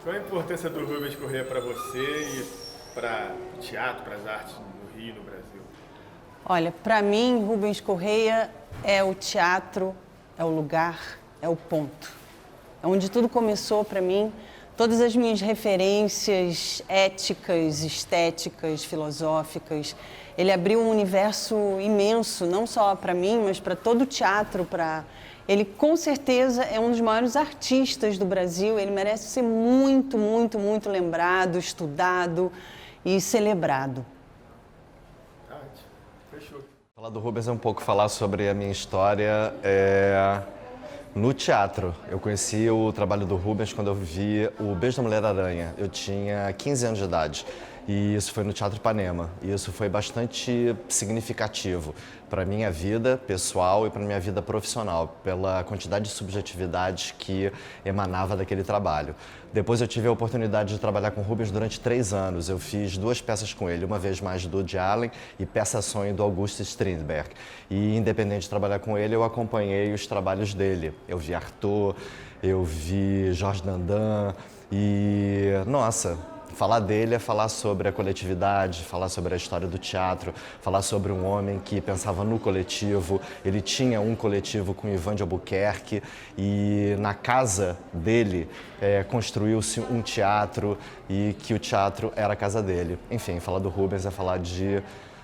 Qual a importância do Rubens Corrêa para você e para o teatro, para as artes no Rio e no Brasil? Olha, para mim, Rubens Corrêa é o teatro, é o lugar, é o ponto. É onde tudo começou para mim. Todas as minhas referências éticas, estéticas, filosóficas. Ele abriu um universo imenso, não só para mim, mas para todo o teatro. Ele, com certeza, é um dos maiores artistas do Brasil. Ele merece ser muito, muito, muito lembrado, estudado e celebrado. Fechou. Falar do Rubens é um pouco falar sobre a minha história no teatro. Eu conheci o trabalho do Rubens quando eu vi o Beijo da Mulher-Aranha. Eu tinha 15 anos de idade e isso foi no Teatro Ipanema. E isso foi bastante significativo para a minha vida pessoal e para a minha vida profissional, pela quantidade de subjetividade que emanava daquele trabalho. Depois eu tive a oportunidade de trabalhar com o Rubens durante 3 anos. Eu fiz 2 peças com ele, uma vez mais do Woody Allen e Peça Sonho do Augusto Strindberg. E independente de trabalhar com ele, eu acompanhei os trabalhos dele. Eu vi Artaud, eu vi Jorge Dandan e, nossa, falar dele é falar sobre a coletividade, falar sobre a história do teatro, falar sobre um homem que pensava no coletivo. Ele tinha um coletivo com Ivan de Albuquerque e na casa dele construiu-se um teatro e que o teatro era a casa dele. Enfim, falar do Rubens é falar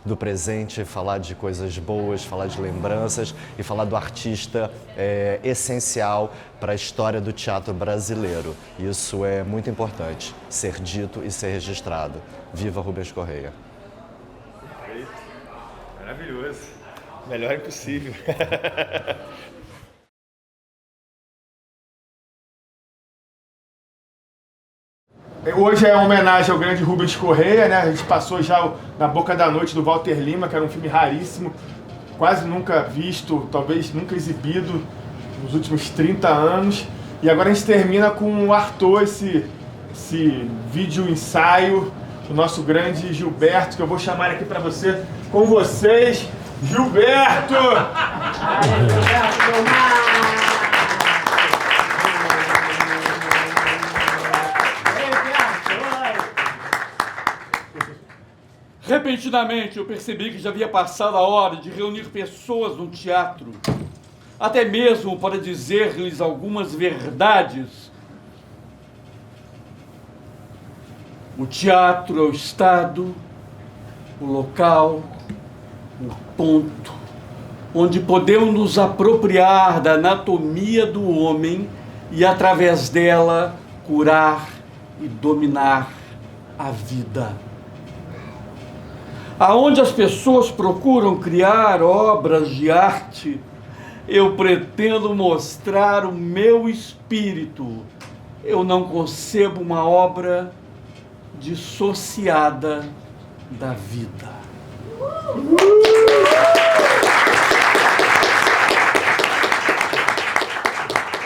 do presente, falar de coisas boas, falar de lembranças e falar do artista essencial para a história do teatro brasileiro. Isso é muito importante, ser dito e ser registrado. Viva Rubens Corrêa! Perfeito. Maravilhoso. Melhor impossível. Hoje é uma homenagem ao grande Rubens Corrêa, né? A gente passou já Na Boca da Noite, do Walter Lima, que era um filme raríssimo, quase nunca visto, talvez nunca exibido nos últimos 30 anos. E agora a gente termina com o Artaud, esse vídeo ensaio do nosso grande Gilberto, que eu vou chamar aqui para você, com vocês, Gilberto! Repentinamente, eu percebi que já havia passado a hora de reunir pessoas no teatro, até mesmo para dizer-lhes algumas verdades. O teatro é o estado, o local, o ponto, onde podemos nos apropriar da anatomia do homem e, através dela, curar e dominar a vida. Aonde as pessoas procuram criar obras de arte, eu pretendo mostrar o meu espírito. Eu não concebo uma obra dissociada da vida.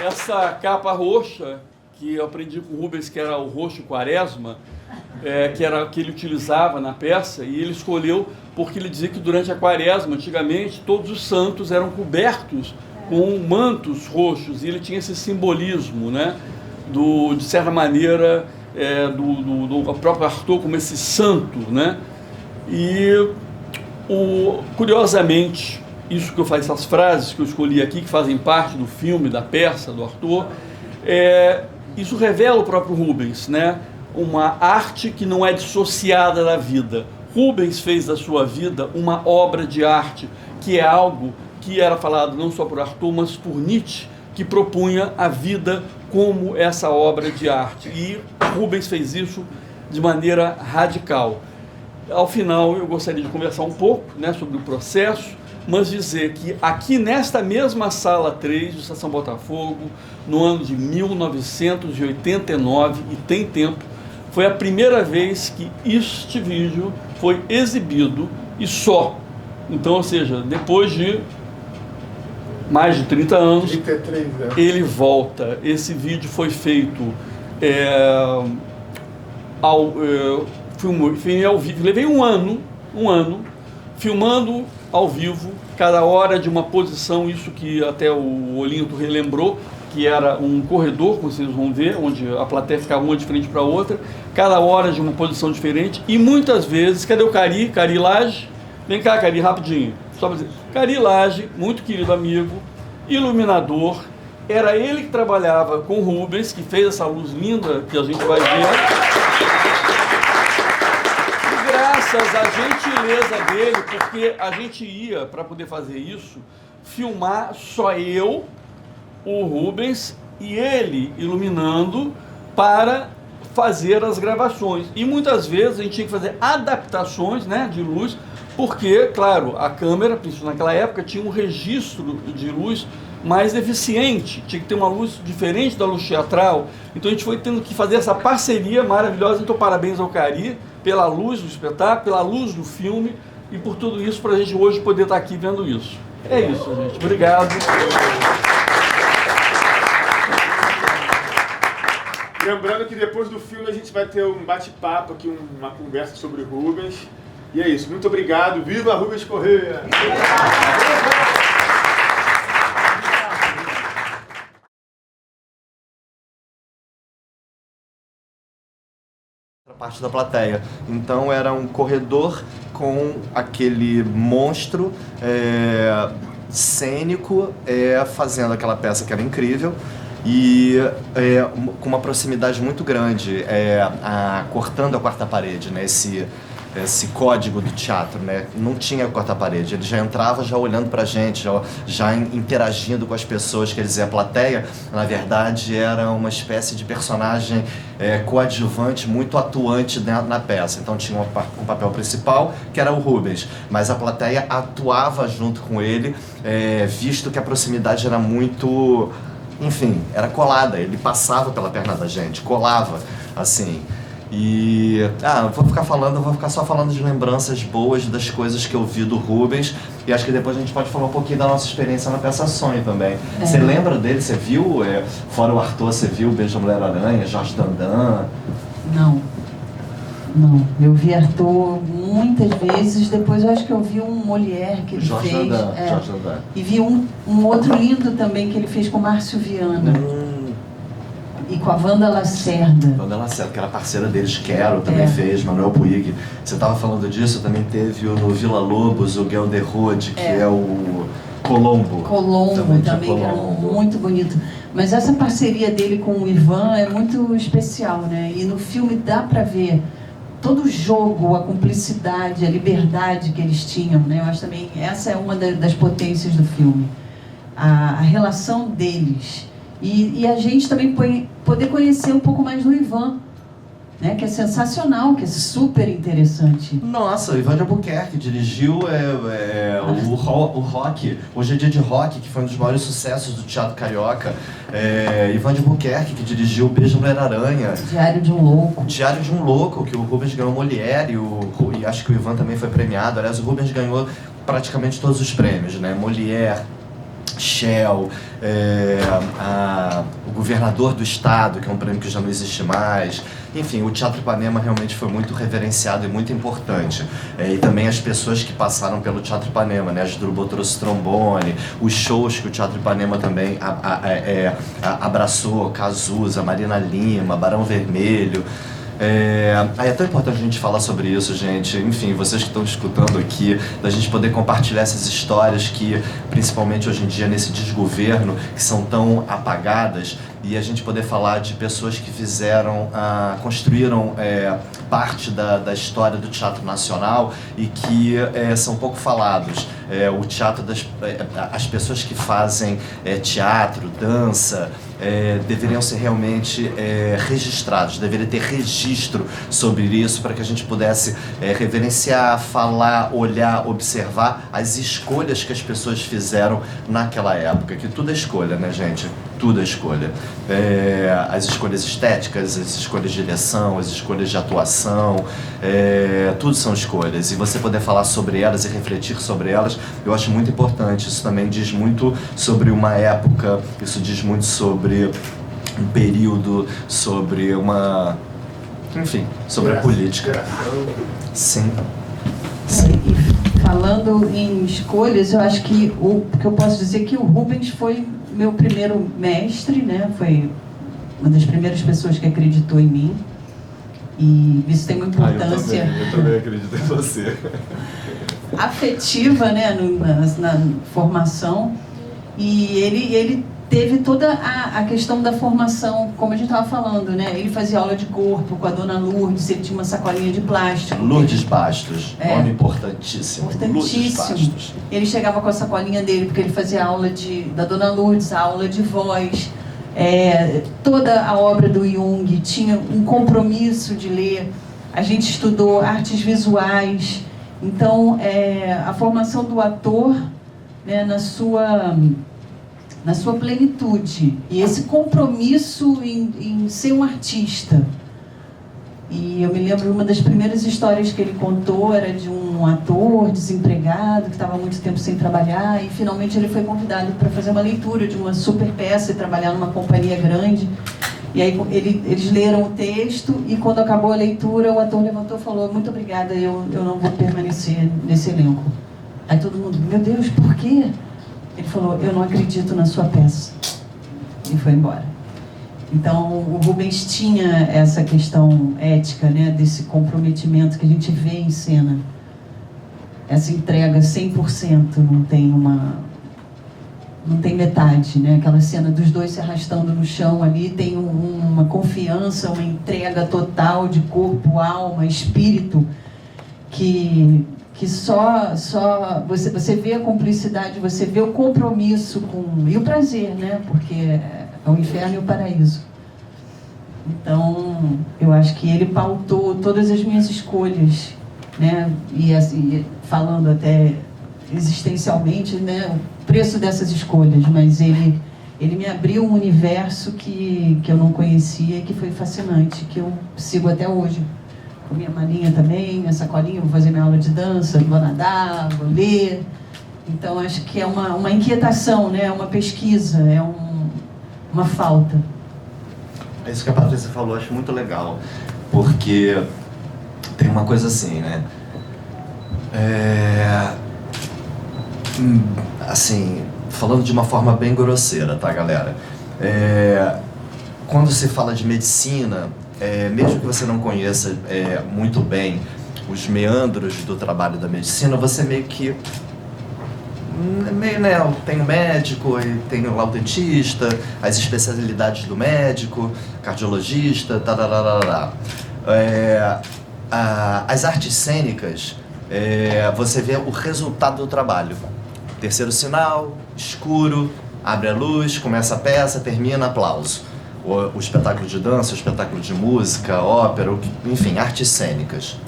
Essa capa roxa, que eu aprendi com o Rubens, que era o roxo quaresma, que era que ele utilizava na peça, e ele escolheu porque ele dizia que durante a quaresma, antigamente, todos os santos eram cobertos com mantos roxos, e ele tinha esse simbolismo, né, de certa maneira, do próprio Artaud como esse santo, né, e curiosamente, isso que eu faço, essas frases que eu escolhi aqui, que fazem parte do filme, da peça, do Artaud, isso revela o próprio Rubens, né, uma arte que não é dissociada da vida. Rubens fez da sua vida uma obra de arte, que é algo que era falado não só por Artaud, mas por Nietzsche, que propunha a vida como essa obra de arte. E Rubens fez isso de maneira radical. Ao final, eu gostaria de conversar um pouco, né, sobre o processo, mas dizer que aqui nesta mesma sala 3 de Estação Botafogo, no ano de 1989, e tem tempo, foi a primeira vez que este vídeo foi exibido e só. Então, ou seja, depois de mais de 30 anos, 33, ele volta. Esse vídeo foi feito filmei ao vivo. Levei um ano filmando ao vivo, cada hora de uma posição, isso que até o Olinto relembrou, que era um corredor, como vocês vão ver, onde a plateia ficava uma de frente para a outra, cada hora de uma posição diferente, e muitas vezes, cadê o Cari? Cari Lage? Vem cá, Cari, rapidinho. Só para dizer, Cari Lage, muito querido amigo, iluminador, era ele que trabalhava com Rubens, que fez essa luz linda que a gente vai ver. E graças à gentileza dele, porque a gente ia, para poder fazer isso, filmar só eu, o Rubens e ele iluminando para fazer as gravações. E muitas vezes a gente tinha que fazer adaptações, né, de luz, porque, claro, a câmera, principalmente naquela época, tinha um registro de luz mais eficiente, tinha que ter uma luz diferente da luz teatral. Então a gente foi tendo que fazer essa parceria maravilhosa. Então parabéns ao Cari pela luz do espetáculo, pela luz do filme e por tudo isso, para a gente hoje poder estar aqui vendo isso. É isso, gente. Obrigado. Lembrando que depois do filme a gente vai ter um bate-papo aqui, uma conversa sobre o Rubens. E é isso. Muito obrigado. Viva Rubens Corrêa! Parte da plateia. Então era um corredor com aquele monstro cênico fazendo aquela peça que era incrível e com uma proximidade muito grande, cortando a quarta parede, né? Esse código do teatro, né? Não tinha quarta-parede, ele já entrava já olhando pra gente, já interagindo com as pessoas, quer dizer, a plateia, na verdade, era uma espécie de personagem coadjuvante, muito atuante na peça. Então tinha um papel principal, que era o Rubens, mas a plateia atuava junto com ele, visto que a proximidade era muito, enfim, era colada, ele passava pela perna da gente, colava, assim. E vou ficar só falando de lembranças boas das coisas que eu vi do Rubens, e acho que depois a gente pode falar um pouquinho da nossa experiência na peça Sonho também. Você lembra dele? Você viu, fora o Arthur, você viu o Beijo da Mulher-Aranha, Jorge Dandan? Não, eu vi Arthur muitas vezes, depois eu acho que eu vi um Molière que ele Jorge fez. Dandan. E vi um outro lindo também que ele fez com Márcio Viana. E com a Wanda Lacerda. Wanda Lacerda, que era parceira deles, Quero também fez, Manuel Puig. Você estava falando disso, também teve no Vila Lobos o Guel de Rode, que é o Colombo. Também que era muito bonito. Mas essa parceria dele com o Ivan é muito especial, né? E no filme dá para ver todo o jogo, a cumplicidade, a liberdade que eles tinham, né? Eu acho também, essa é uma das potências do filme. A relação deles. E a gente também poder conhecer um pouco mais do Ivan, né? Que é sensacional, que é super interessante. Nossa, o Ivan de Albuquerque dirigiu o Rock, Hoje é Dia de Rock, que foi um dos maiores sucessos do teatro carioca. Ivan de Albuquerque, que dirigiu o Beijo da Mulher-Aranha. Diário de um Louco. Diário de um Louco, que o Rubens ganhou Molière e acho que o Ivan também foi premiado. Aliás, o Rubens ganhou praticamente todos os prêmios, né? Molière, Shell, o Governador do Estado, que é um prêmio que já não existe mais. Enfim, o Teatro Ipanema realmente foi muito reverenciado e muito importante. E também as pessoas que passaram pelo Teatro Ipanema, né? A Asdrubal trouxe trombone, os shows que o Teatro Ipanema também abraçou, Cazuza, Marina Lima, Barão Vermelho. É tão importante a gente falar sobre isso, gente. Enfim, vocês que estão escutando aqui, da gente poder compartilhar essas histórias que, principalmente hoje em dia, nesse desgoverno, que são tão apagadas, e a gente poder falar de pessoas que construíram parte da história do teatro nacional e que são pouco falados. O teatro as pessoas que fazem teatro, dança, deveriam ser realmente registrados, deveria ter registro sobre isso para que a gente pudesse reverenciar, falar, olhar, observar as escolhas que as pessoas fizeram naquela época, que tudo é escolha, né, gente? Tudo é escolha. As escolhas estéticas, as escolhas de direção, as escolhas de atuação, tudo são escolhas. E você poder falar sobre elas e refletir sobre elas, eu acho muito importante. Isso também diz muito sobre uma época, isso diz muito sobre um período, sobre sobre a política. Sim. E falando em escolhas, eu acho que o que eu posso dizer é que o Rubens foi meu primeiro mestre, né? Foi uma das primeiras pessoas que acreditou em mim. E isso tem uma importância... Eu também acredito em você. Afetiva, né, na formação. E ele teve toda a questão da formação, como a gente estava falando, né? Ele fazia aula de corpo com a dona Lourdes, ele tinha uma sacolinha de plástico. Lourdes Bastos, nome importantíssimo. Importantíssimo. Lourdes Bastos. Ele chegava com a sacolinha dele, porque ele fazia aula da dona Lourdes, a aula de voz. Toda a obra do Jung tinha um compromisso de ler. A gente estudou artes visuais. Então, a formação do ator, né, na sua plenitude, e esse compromisso em ser um artista. E eu me lembro, uma das primeiras histórias que ele contou era de um ator desempregado que estava há muito tempo sem trabalhar, e finalmente ele foi convidado para fazer uma leitura de uma super peça e trabalhar numa companhia grande. E aí eles leram o texto, e quando acabou a leitura, o ator levantou e falou: muito obrigada, eu não vou permanecer nesse elenco. Aí todo mundo: meu Deus, por quê? Ele falou: eu não acredito na sua peça. E foi embora. Então, o Rubens tinha essa questão ética, né, desse comprometimento que a gente vê em cena. Essa entrega 100%, não tem metade, né? Aquela cena dos dois se arrastando no chão ali, tem uma confiança, uma entrega total de corpo, alma, espírito, que só você vê a cumplicidade, você vê o compromisso e o prazer, né? Porque é o inferno e o paraíso. Então, eu acho que ele pautou todas as minhas escolhas, né? E assim, falando até existencialmente, né? O preço dessas escolhas, mas ele me abriu um universo que eu não conhecia e que foi fascinante, que eu sigo até hoje. Com minha malinha também, minha sacolinha, vou fazer minha aula de dança, vou nadar, vou ler. Então, acho que é uma inquietação, né? Uma pesquisa, uma falta. Isso que a Patrícia falou, acho muito legal, porque tem uma coisa assim, né? Assim, falando de uma forma bem grosseira, tá, galera? Quando se fala de medicina, mesmo que você não conheça muito bem os meandros do trabalho da medicina, você meio que... né, tem o médico, e tem lá o dentista, as especialidades do médico, cardiologista, as artes cênicas, você vê o resultado do trabalho. Terceiro sinal, escuro, abre a luz, começa a peça, termina, aplauso. O espetáculo de dança, o espetáculo de música, ópera, enfim, artes cênicas.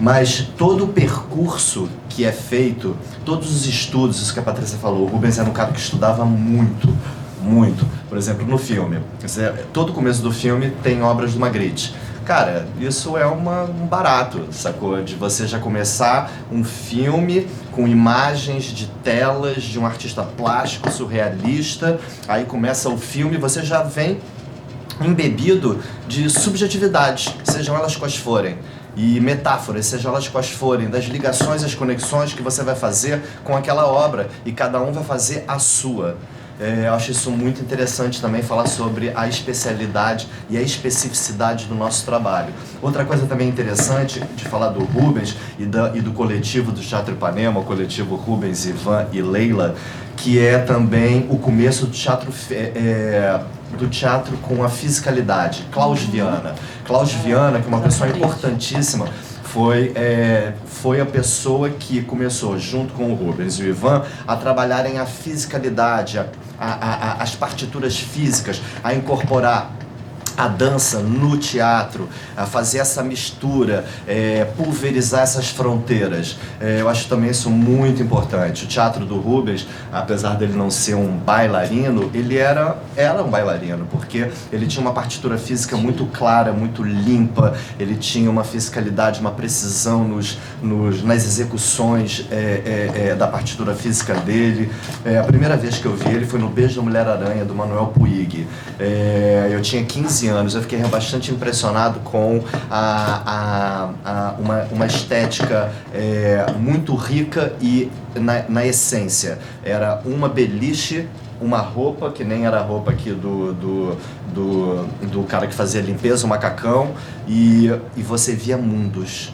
Mas todo o percurso que é feito, todos os estudos, isso que a Patrícia falou, o Rubens era um cara que estudava muito. Por exemplo, no filme, todo o começo do filme tem obras do Magritte. Cara, isso é um barato, sacou? De você já começar um filme com imagens de telas de um artista plástico, surrealista, aí começa o filme, você já vem embebido de subjetividades, sejam elas quais forem. E metáforas, sejam elas quais forem, das ligações e as conexões que você vai fazer com aquela obra, e cada um vai fazer a sua. Eu acho isso muito interessante também, falar sobre a especialidade e a especificidade do nosso trabalho. Outra coisa também interessante de falar do Rubens e do coletivo do Teatro Ipanema, o coletivo Rubens, Ivan e Leila, que é também o começo do teatro com a fisicalidade. Klaus Viana, que é uma pessoa importantíssima, foi a pessoa que começou, junto com o Rubens e o Ivan, a trabalharem a fisicalidade, as partituras físicas, a incorporar a dança no teatro, a fazer essa mistura, pulverizar essas fronteiras. Eu acho também isso muito importante. O teatro do Rubens, apesar dele não ser um bailarino, ele era um bailarino, porque ele tinha uma partitura física muito clara, muito limpa, ele tinha uma fisicalidade, uma precisão nas execuções da partitura física dele. A primeira vez que eu vi ele foi no Beijo da Mulher-Aranha, do Manuel Puig. Eu tinha 15 anos, eu fiquei bastante impressionado com uma estética muito rica e na essência, era uma beliche, uma roupa, que nem era a roupa aqui do cara que fazia limpeza, o macacão, e você via mundos.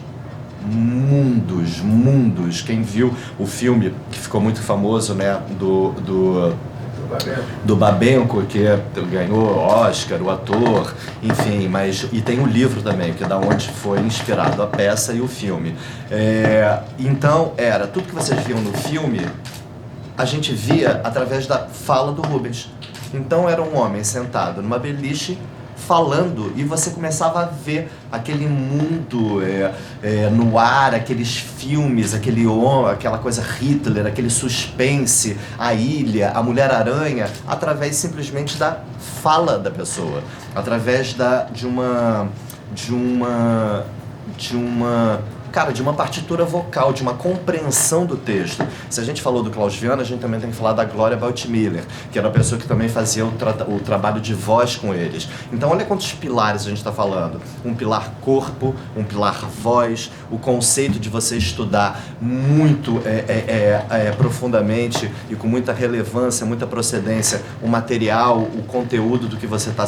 Quem viu o filme, que ficou muito famoso, né, do Babenco, que ganhou Oscar, o ator, enfim, e tem um livro também, que é da onde foi inspirado a peça e o filme. Então, tudo que vocês viam no filme, a gente via através da fala do Rubens. Então era um homem sentado numa beliche, falando, e você começava a ver aquele mundo no ar, aqueles filmes, aquela coisa Hitler, aquele suspense, a ilha, a Mulher-Aranha, através simplesmente da fala da pessoa, através de uma partitura vocal, de uma compreensão do texto. Se a gente falou do Klaus Viana, a gente também tem que falar da Glória Baltmiller, que era a pessoa que também fazia o trabalho de voz com eles. Então olha quantos pilares a gente está falando. Um pilar corpo, um pilar voz, o conceito de você estudar muito profundamente e com muita relevância, muita procedência, o material, o conteúdo do que você está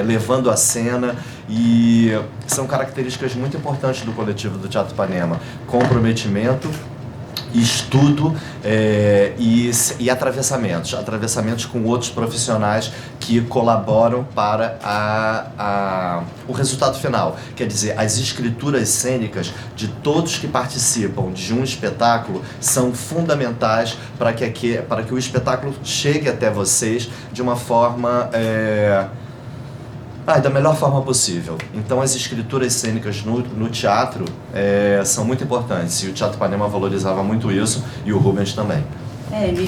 levando à cena. E são características muito importantes do coletivo do Teatro Ipanema: comprometimento, estudo e atravessamentos com outros profissionais que colaboram para o resultado final. Quer dizer, as escrituras cênicas de todos que participam de um espetáculo são fundamentais para que o espetáculo chegue até vocês de uma forma... da melhor forma possível. Então as escrituras cênicas no teatro são muito importantes, e o Teatro Ipanema valorizava muito isso, e o Rubens também.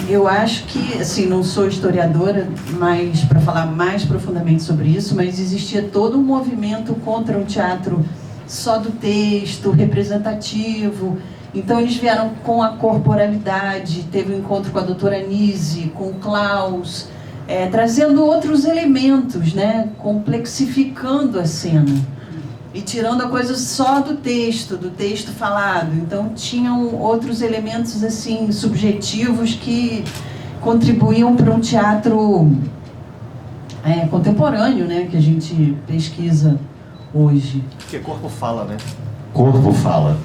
Eu acho que, assim, não sou historiadora, mas para falar mais profundamente sobre isso, mas existia todo um movimento contra um teatro só do texto, representativo. Então eles vieram com a corporalidade, teve um encontro com a doutora Anise, com o Klaus, trazendo outros elementos, né? Complexificando a cena e tirando a coisa só do texto falado. Então tinham outros elementos assim subjetivos que contribuíam para um teatro contemporâneo, né? Que a gente pesquisa hoje. Porque corpo fala, né? Corpo fala,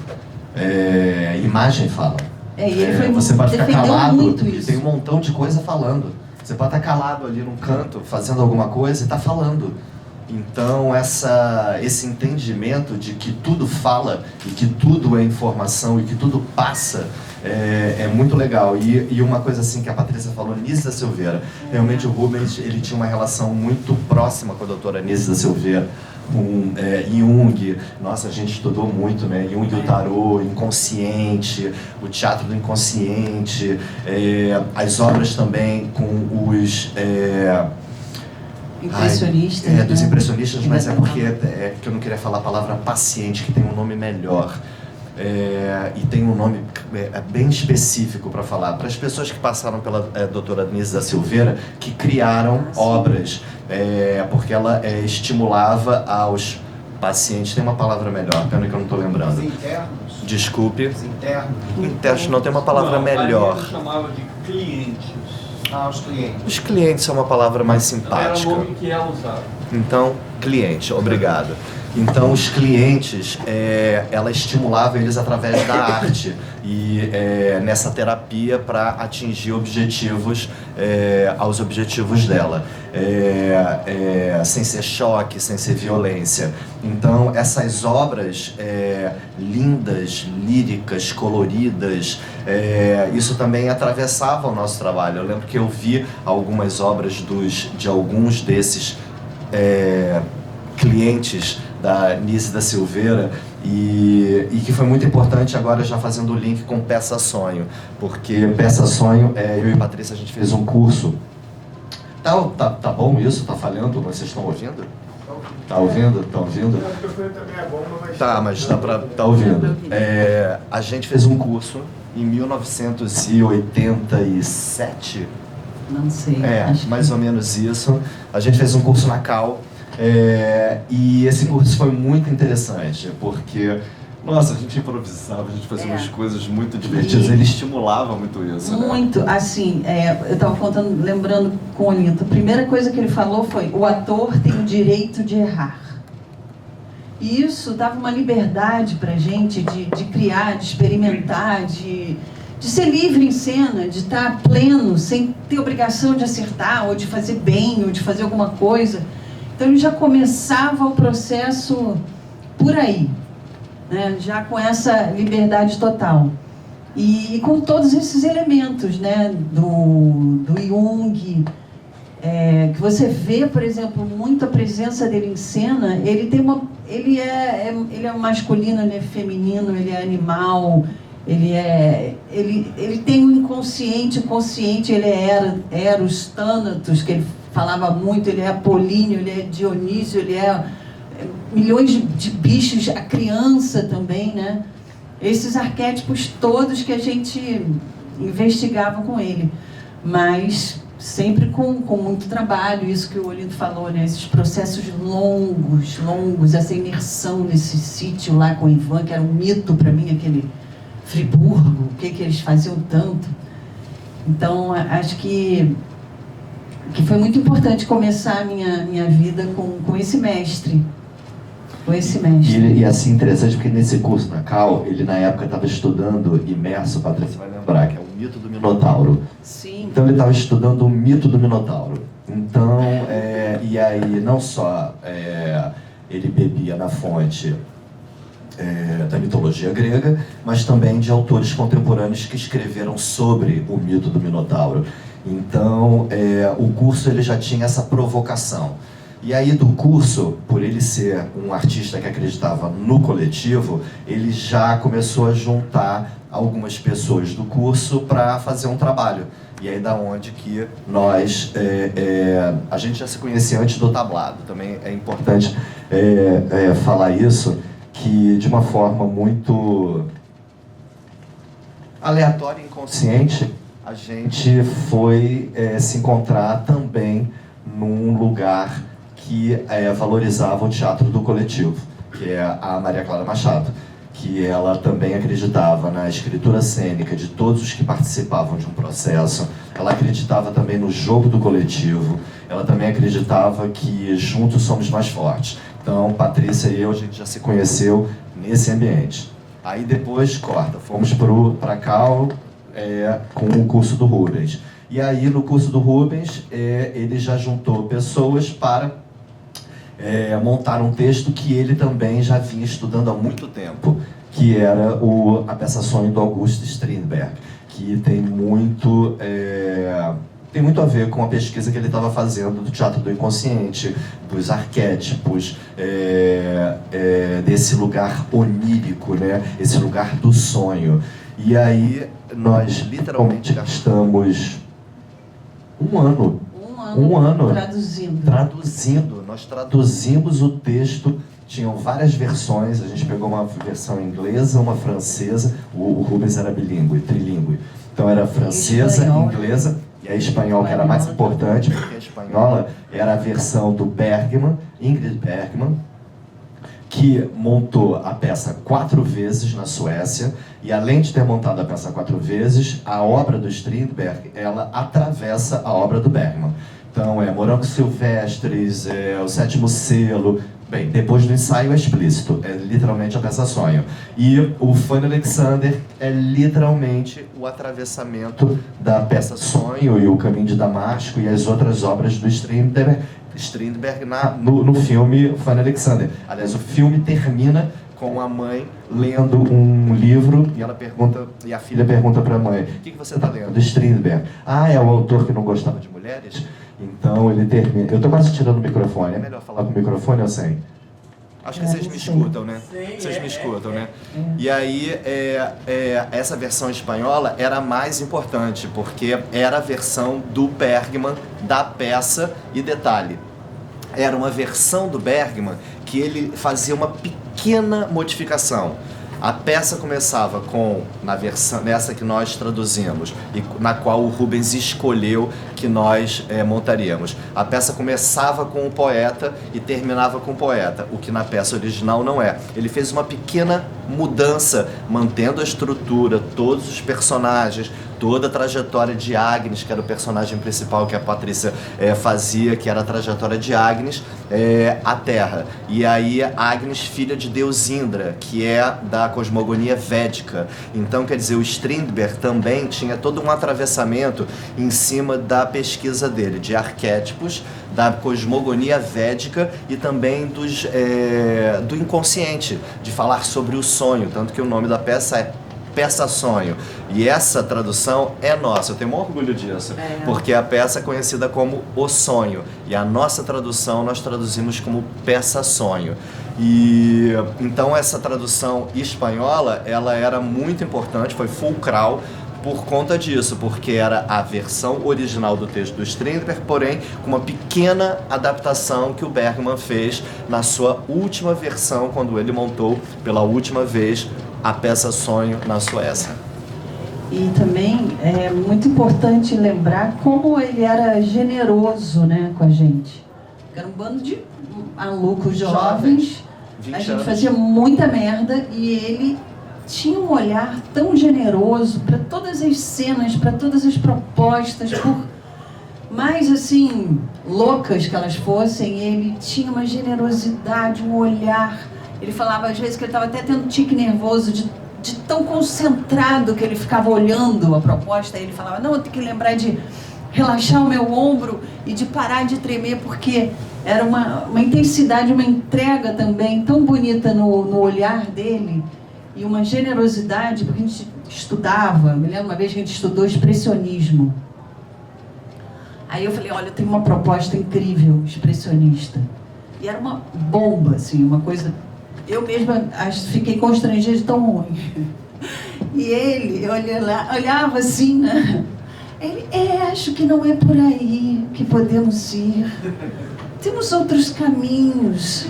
imagem fala. E ele você pode ficar calado muito e isso. tem um montão de coisa falando. Você pode estar calado ali num canto, fazendo alguma coisa e está falando. Então, esse entendimento de que tudo fala, e que tudo é informação, e que tudo passa, é muito legal. E uma coisa assim que a Patrícia falou, Nise da Silveira. Realmente o Rubens, ele tinha uma relação muito próxima com a doutora Nise da Silveira. Jung, nossa, a gente estudou muito, né? Jung e o tarô, inconsciente, o teatro do inconsciente, as obras também com os impressionistas, dos impressionistas, mas porque que eu não queria falar a palavra paciente, que tem um nome melhor. E tem um nome bem específico para falar, para as pessoas que passaram pela doutora Nise da Silveira, que criaram obras, porque ela estimulava aos pacientes, tem uma palavra melhor, pena que eu não estou lembrando. Os internos? Desculpe. Os internos? Internos não tem uma palavra melhor. Eu chamava de clientes. Os clientes. Os clientes é uma palavra mais simpática. Era o nome que ela usava. Então, cliente, obrigado. Então, os clientes, ela estimulava eles através da arte e nessa terapia para atingir objetivos, aos objetivos dela, sem ser choque, sem ser violência. Então, essas obras lindas, líricas, coloridas, isso também atravessava o nosso trabalho. Eu lembro que eu vi algumas obras de alguns desses clientes da Nise da Silveira e que foi muito importante agora, já fazendo o link com Peça Sonho, porque Peça Sonho, eu e Patrícia, a gente fez um curso. Tá bom isso? Tá falhando? Vocês estão ouvindo? Tá ouvindo? Tá ouvindo? O microfone também é bom, mas... Tá, mas dá pra... Tá ouvindo. A gente fez um curso em 1987. Não sei. Mais ou menos isso. A gente fez um curso na Cal. E esse curso foi muito interessante, porque Nossa, a gente improvisava, a gente fazia umas coisas muito divertidas, ele estimulava muito isso, né? Muito, assim, eu estava contando, lembrando com o Olinto, a primeira coisa que ele falou foi: o ator tem o direito de errar. E isso dava uma liberdade para a gente de criar, de experimentar, de ser livre em cena, de estar pleno, sem ter obrigação de acertar, ou de fazer bem, ou de fazer alguma coisa. Então ele já começava o processo por aí, né? Já com essa liberdade total. E com todos esses elementos, né? do Jung, que você vê, por exemplo, muito a presença dele em cena. Ele é masculino, ele é feminino, ele é animal, ele tem o inconsciente, o consciente. Ele é Eros, Thanatos, que ele falava muito, ele é Apolíneo, ele é Dionísio, ele é milhões de bichos, a criança também, né? Esses arquétipos todos que a gente investigava com ele, mas sempre com muito trabalho, isso que o Olinto falou, né? Esses processos longos, essa imersão nesse sítio lá com o Ivan, que era um mito para mim, aquele Friburgo, o que eles faziam tanto. Então, acho que foi muito importante começar a minha vida com esse mestre. E assim, interessante, porque nesse curso na Cal, ele na época estava estudando imerso, Patrícia vai lembrar, que é o mito do Minotauro. Sim. Então ele estava estudando o mito do Minotauro. Então, e aí não só ele bebia na fonte da mitologia grega, mas também de autores contemporâneos que escreveram sobre o mito do Minotauro. Então, o curso ele já tinha essa provocação. E aí do curso, por ele ser um artista que acreditava no coletivo, ele já começou a juntar algumas pessoas do curso para fazer um trabalho. E aí da onde que nós, a gente já se conhecia antes do tablado. Também é importante falar isso, que de uma forma muito aleatória e inconsciente, a gente foi se encontrar também num lugar que valorizava o teatro do coletivo, que é a Maria Clara Machado, que ela também acreditava na escritura cênica de todos os que participavam de um processo. Ela acreditava também no jogo do coletivo. Ela também acreditava que juntos somos mais fortes. Então, Patrícia e eu, a gente já se conheceu nesse ambiente. Aí depois, fomos para Cal com o curso do Rubens. E aí, no curso do Rubens, ele já juntou pessoas para montar um texto que ele também já vinha estudando há muito tempo, que era a peça Sonho do Augusto Strindberg, que tem muito a ver com a pesquisa que ele estava fazendo do teatro do inconsciente, dos arquétipos, desse lugar onírico, né? Esse lugar do sonho. E aí nós literalmente gastamos um ano traduzindo. Nós traduzimos o texto. Tinham várias versões. A gente pegou uma versão inglesa, uma francesa. O Rubens era trilingue. Então era francesa, inglesa e a espanhol, que era mais importante, porque a espanhola era a versão do Bergman, Ingrid Bergman, que montou a peça 4 vezes na Suécia. E além de ter montado a peça 4 vezes, a obra do Strindberg, ela atravessa a obra do Bergman. Então Morangos Silvestres, o Sétimo Selo. Bem, depois do ensaio é explícito, é literalmente a peça Sonho. E o Fanny Alexander é literalmente o atravessamento da peça Sonho e o Caminho de Damasco e as outras obras do Strindberg no filme Fanny Alexander. Aliás, o filme termina com a mãe lendo um livro e a filha pergunta para a mãe: o que você está lendo? Strindberg. Ah, é o autor que não gostava de mulheres? Então ele termina. Eu estou quase tirando o microfone. É melhor falar com o microfone ou sem? Acho que vocês me escutam, né? Vocês me escutam, né? E aí, essa versão espanhola era a mais importante, porque era a versão do Bergman da peça. E detalhe, era uma versão do Bergman que ele fazia uma pequena modificação. A peça começava com, na versão nessa que nós traduzimos, e na qual o Rubens escolheu que nós montaríamos. A peça começava com o poeta e terminava com o poeta, o que na peça original não é. Ele fez uma pequena mudança, mantendo a estrutura, todos os personagens, toda a trajetória de Agnes, que era o personagem principal que a Patrícia fazia, que era a trajetória de Agnes à Terra. E aí Agnes, filha de Deus Indra, que é da cosmogonia védica. Então, quer dizer, o Strindberg também tinha todo um atravessamento em cima da pesquisa dele, de arquétipos, da cosmogonia védica e também do inconsciente, de falar sobre o sonho, tanto que o nome da peça é Peça Sonho. E essa tradução é nossa, eu tenho muito orgulho disso, porque a peça é conhecida como O Sonho, e a nossa tradução nós traduzimos como Peça Sonho. E então essa tradução espanhola, ela era muito importante, foi fulcral por conta disso, porque era a versão original do texto do Strindberg, porém com uma pequena adaptação que o Bergman fez na sua última versão, quando ele montou pela última vez a Peça Sonho na Suécia. E também é muito importante lembrar como ele era generoso, né, com a gente. Era um bando de malucos jovens, a gente fazia muita merda e ele tinha um olhar tão generoso para todas as cenas, para todas as propostas, por mais assim loucas que elas fossem, ele tinha uma generosidade, um olhar. Ele falava às vezes que ele estava até tendo tique nervoso de tão concentrado que ele ficava olhando a proposta. Aí ele falava, não, eu tenho que lembrar de relaxar o meu ombro e de parar de tremer, porque era uma intensidade, uma entrega também tão bonita no olhar dele, e uma generosidade, porque a gente estudava, me lembro uma vez que a gente estudou expressionismo. Aí eu falei, olha, eu tenho uma proposta incrível, expressionista. E era uma bomba, assim, uma coisa... Eu mesma fiquei constrangida de tão ruim. E ele, eu olhava assim, né? Ele, acho que não é por aí que podemos ir. Temos outros caminhos,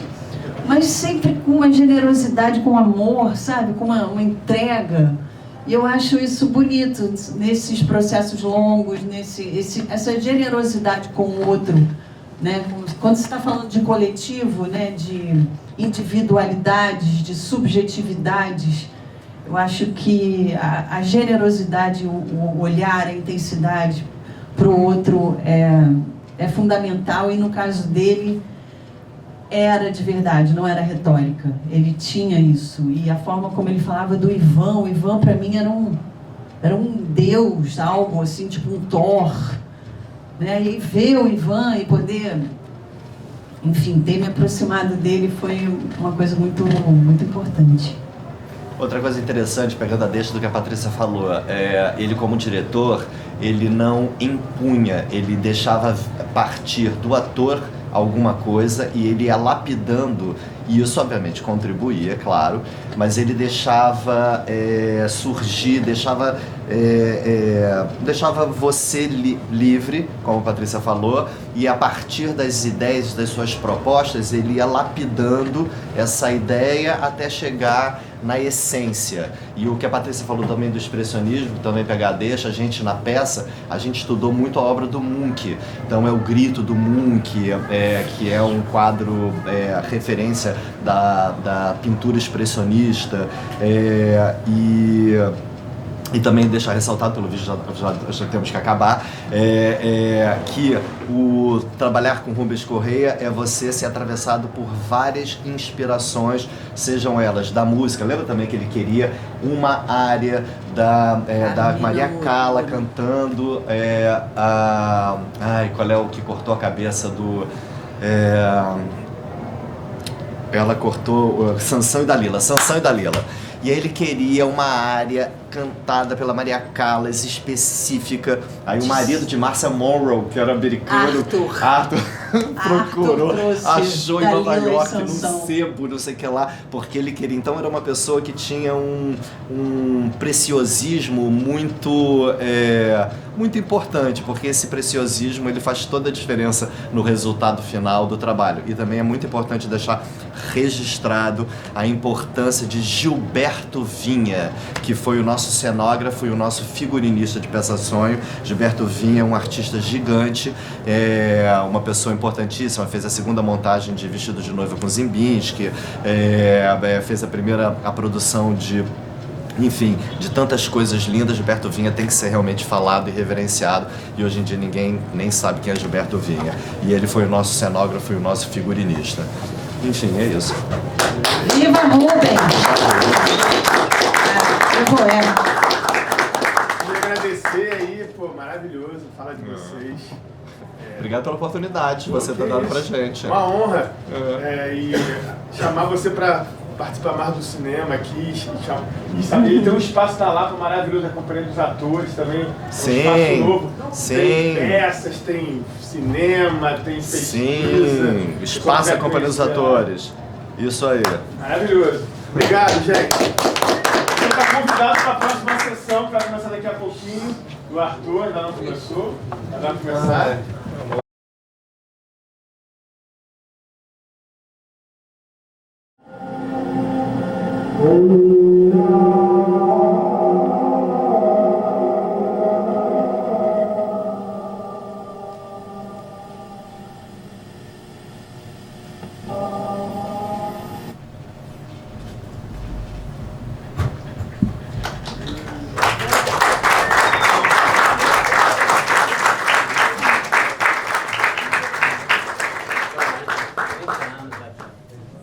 mas sempre com uma generosidade, com amor, sabe? Com uma entrega. E eu acho isso bonito, nesses processos longos, essa generosidade com o outro, né? Quando você está falando de coletivo, né? De individualidades, de subjetividades, eu acho que a generosidade, o olhar, a intensidade para o outro é fundamental, e no caso dele era de verdade, não era retórica. Ele tinha isso, e a forma como ele falava do Ivan, o Ivan para mim era um deus, algo assim, tipo um Thor, né? E ver o Ivan e poder, enfim, ter me aproximado dele foi uma coisa muito, muito importante. Outra coisa interessante, pegando a deixa do que a Patrícia falou, ele como diretor, ele não impunha, ele deixava partir do ator alguma coisa e ele ia lapidando, e isso obviamente contribuía, é claro, mas ele deixava surgir, deixava você livre, como a Patrícia falou, e a partir das ideias, das suas propostas, ele ia lapidando essa ideia até chegar na essência. E o que a Patrícia falou também do expressionismo, também pegar a deixa, a gente na peça, a gente estudou muito a obra do Munch. Então é o Grito do Munch, que é um quadro, referência da pintura expressionista, e também deixar ressaltado, pelo visto já temos que acabar, que o trabalhar com Rubens Correia é você ser atravessado por várias inspirações, sejam elas da música. Lembra também que ele queria uma área da Maria Cala cantando, qual é o que cortou a cabeça do... ela cortou Sansão e Dalila. E aí ele queria uma área cantada pela Maria Callas, específica. Aí o marido de Marcia Monroe, que era americano, Arthur procurou, achou em Nova York, num sebo, não sei o que lá, porque ele queria. Então era uma pessoa que tinha um preciosismo muito importante, porque esse preciosismo ele faz toda a diferença no resultado final do trabalho. E também é muito importante deixar registrado a importância de Gilberto Vinha, que foi o nosso cenógrafo e o nosso figurinista de Peça Sonho. Gilberto Vinha é um artista gigante, uma pessoa importantíssima, fez a segunda montagem de Vestido de Noiva com Zimbinski, fez a produção de tantas coisas lindas. Gilberto Vinha tem que ser realmente falado e reverenciado, e hoje em dia ninguém nem sabe quem é Gilberto Vinha. E ele foi o nosso cenógrafo e o nosso figurinista. Enfim, é isso. Viva Rubens! Queria agradecer aí, pô, maravilhoso, fala de vocês. Obrigado pela oportunidade que você está dando pra gente. Uma honra. E chamar você para participar mais do cinema aqui. E tem um espaço da Lapa maravilhoso, a Companhia dos Atores também. Sim, um espaço novo. sim. Tem peças, tem cinema, tem pesquisa. Sim, espaço da Companhia dos Atores. Isso aí. Maravilhoso. Obrigado, gente. Você está convidado para a próxima sessão, que vai começar daqui a pouquinho, do Arthur, ainda não começou. Ainda vai começar.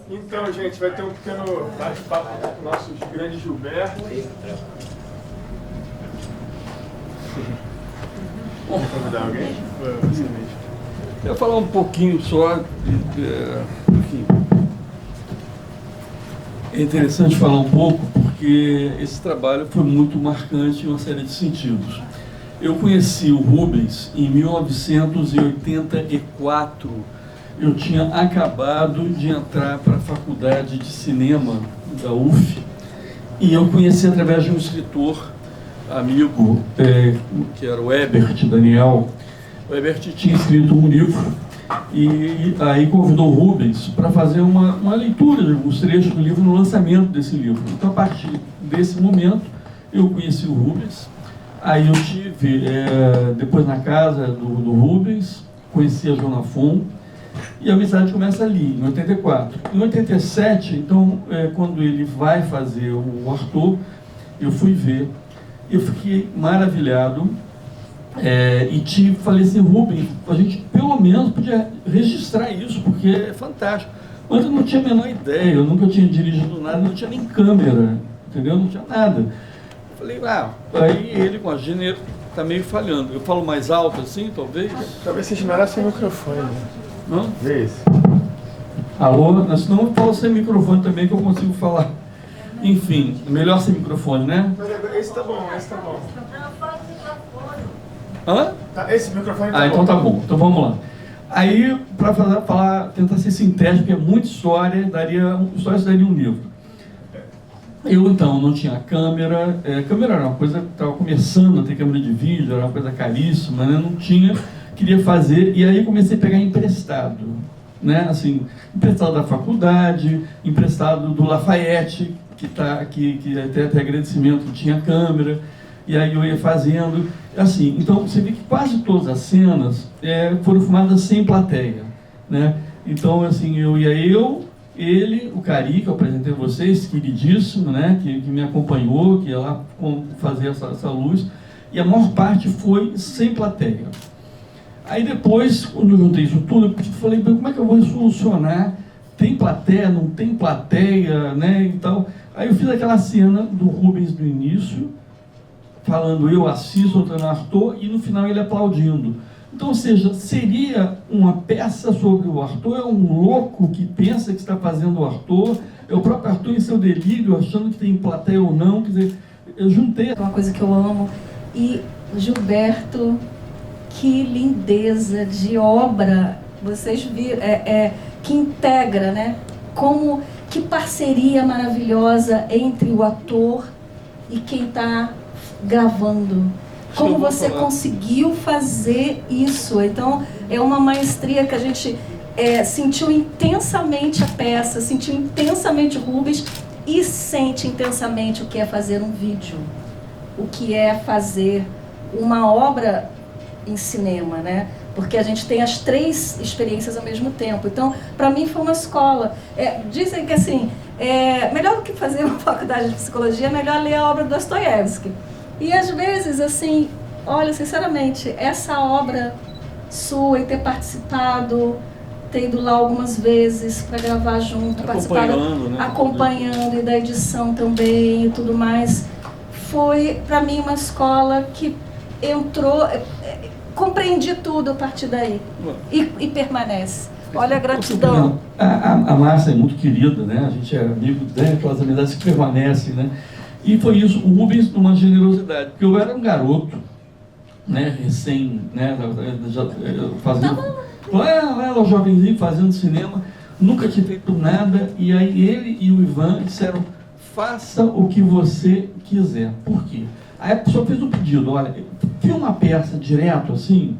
Então, gente, vai ter um pequeno bate-papo com o nosso grande Gilberto. Vamos convidar alguém? Você mesmo. Eu ia falar um pouquinho só, enfim. É interessante falar um pouco, porque esse trabalho foi muito marcante em uma série de sentidos. Eu conheci o Rubens em 1984. Eu tinha acabado de entrar para a faculdade de cinema da UF, e eu conheci através de um escritor amigo, que era o Ebert Daniel. O Ebert tinha escrito um livro e aí convidou o Rubens para fazer uma leitura de alguns trechos do livro no lançamento desse livro. Então, a partir desse momento, eu conheci o Rubens. Aí eu tive, depois na casa do Rubens, conheci a Joana Fon, e a amizade começa ali, em 84. Em 87, então, quando ele vai fazer o Arthur, eu fui ver. Eu fiquei maravilhado e falei assim, Rubens, a gente pelo menos podia registrar isso, porque é fantástico. Mas eu não tinha a menor ideia, eu nunca tinha dirigido nada, não tinha nem câmera, entendeu? Não tinha nada. Eu falei, aí ele com a gênero está meio falhando. Eu falo mais alto assim, talvez? Talvez seja melhor sem microfone, né? Não? Vê isso. Alô? Senão eu falo sem microfone também, que eu consigo falar. Enfim, melhor sem microfone, né? Mas esse tá bom, esse tá bom. Hã? Esse microfone tá bom. Então tá bom. Então vamos lá. Aí, para tentar ser sintético, porque é muita história, daria um livro. Eu, então, não tinha câmera. Câmera era uma coisa que estava começando a ter câmera de vídeo, era uma coisa caríssima, né? Não tinha, queria fazer, e aí comecei a pegar emprestado, né? Assim, emprestado da faculdade, emprestado do Lafayette, que até agradecimento, tinha câmera, e aí eu ia fazendo, assim. Então, você vê que quase todas as cenas foram filmadas sem plateia, né? Então, assim, ele, o Cari, que eu apresentei a vocês, queridíssimo, né, que me acompanhou, que ia lá fazer essa luz, e a maior parte foi sem plateia. Aí depois, quando eu juntei isso tudo, eu falei, como é que eu vou solucionar? Tem plateia, não tem plateia, né, e tal. Aí eu fiz aquela cena do Rubens do início, falando eu assisto, outro Arthur, e no final ele aplaudindo. Então, ou seja, seria uma peça sobre o Arthur, é um louco que pensa que está fazendo o Arthur, é o próprio Arthur em seu delírio, achando que tem plateia ou não, quer dizer, eu juntei. Uma coisa que eu amo. E Gilberto, que lindeza de obra, vocês viram, que integra, né? Que parceria maravilhosa entre o ator e quem está gravando. Como você conseguiu fazer isso? Então, é uma maestria que a gente sentiu intensamente a peça, sentiu intensamente Rubens e sente intensamente o que é fazer um vídeo, o que é fazer uma obra em cinema, né? Porque a gente tem as 3 experiências ao mesmo tempo. Então, para mim foi uma escola. Dizem que assim, melhor do que fazer uma faculdade de psicologia, é melhor ler a obra do Dostoiévski. E às vezes, assim, olha, sinceramente, essa obra sua e ter participado, ter ido lá algumas vezes para gravar junto, acompanhando, e da edição também e tudo mais, foi para mim uma escola que entrou, compreendi tudo a partir daí e permanece. Olha a gratidão. A Márcia é muito querida, né? A gente é amigo, né? Aquelas amizades que permanecem, né? E foi isso, o Rubens, numa generosidade, porque eu era um garoto, né? Recém, né? Já fazendo, lá jovenzinho, fazendo cinema, nunca tinha feito nada, e aí ele e o Ivan disseram: faça o que você quiser. Por quê? Aí a pessoa fez um pedido: olha, filma a peça direto assim,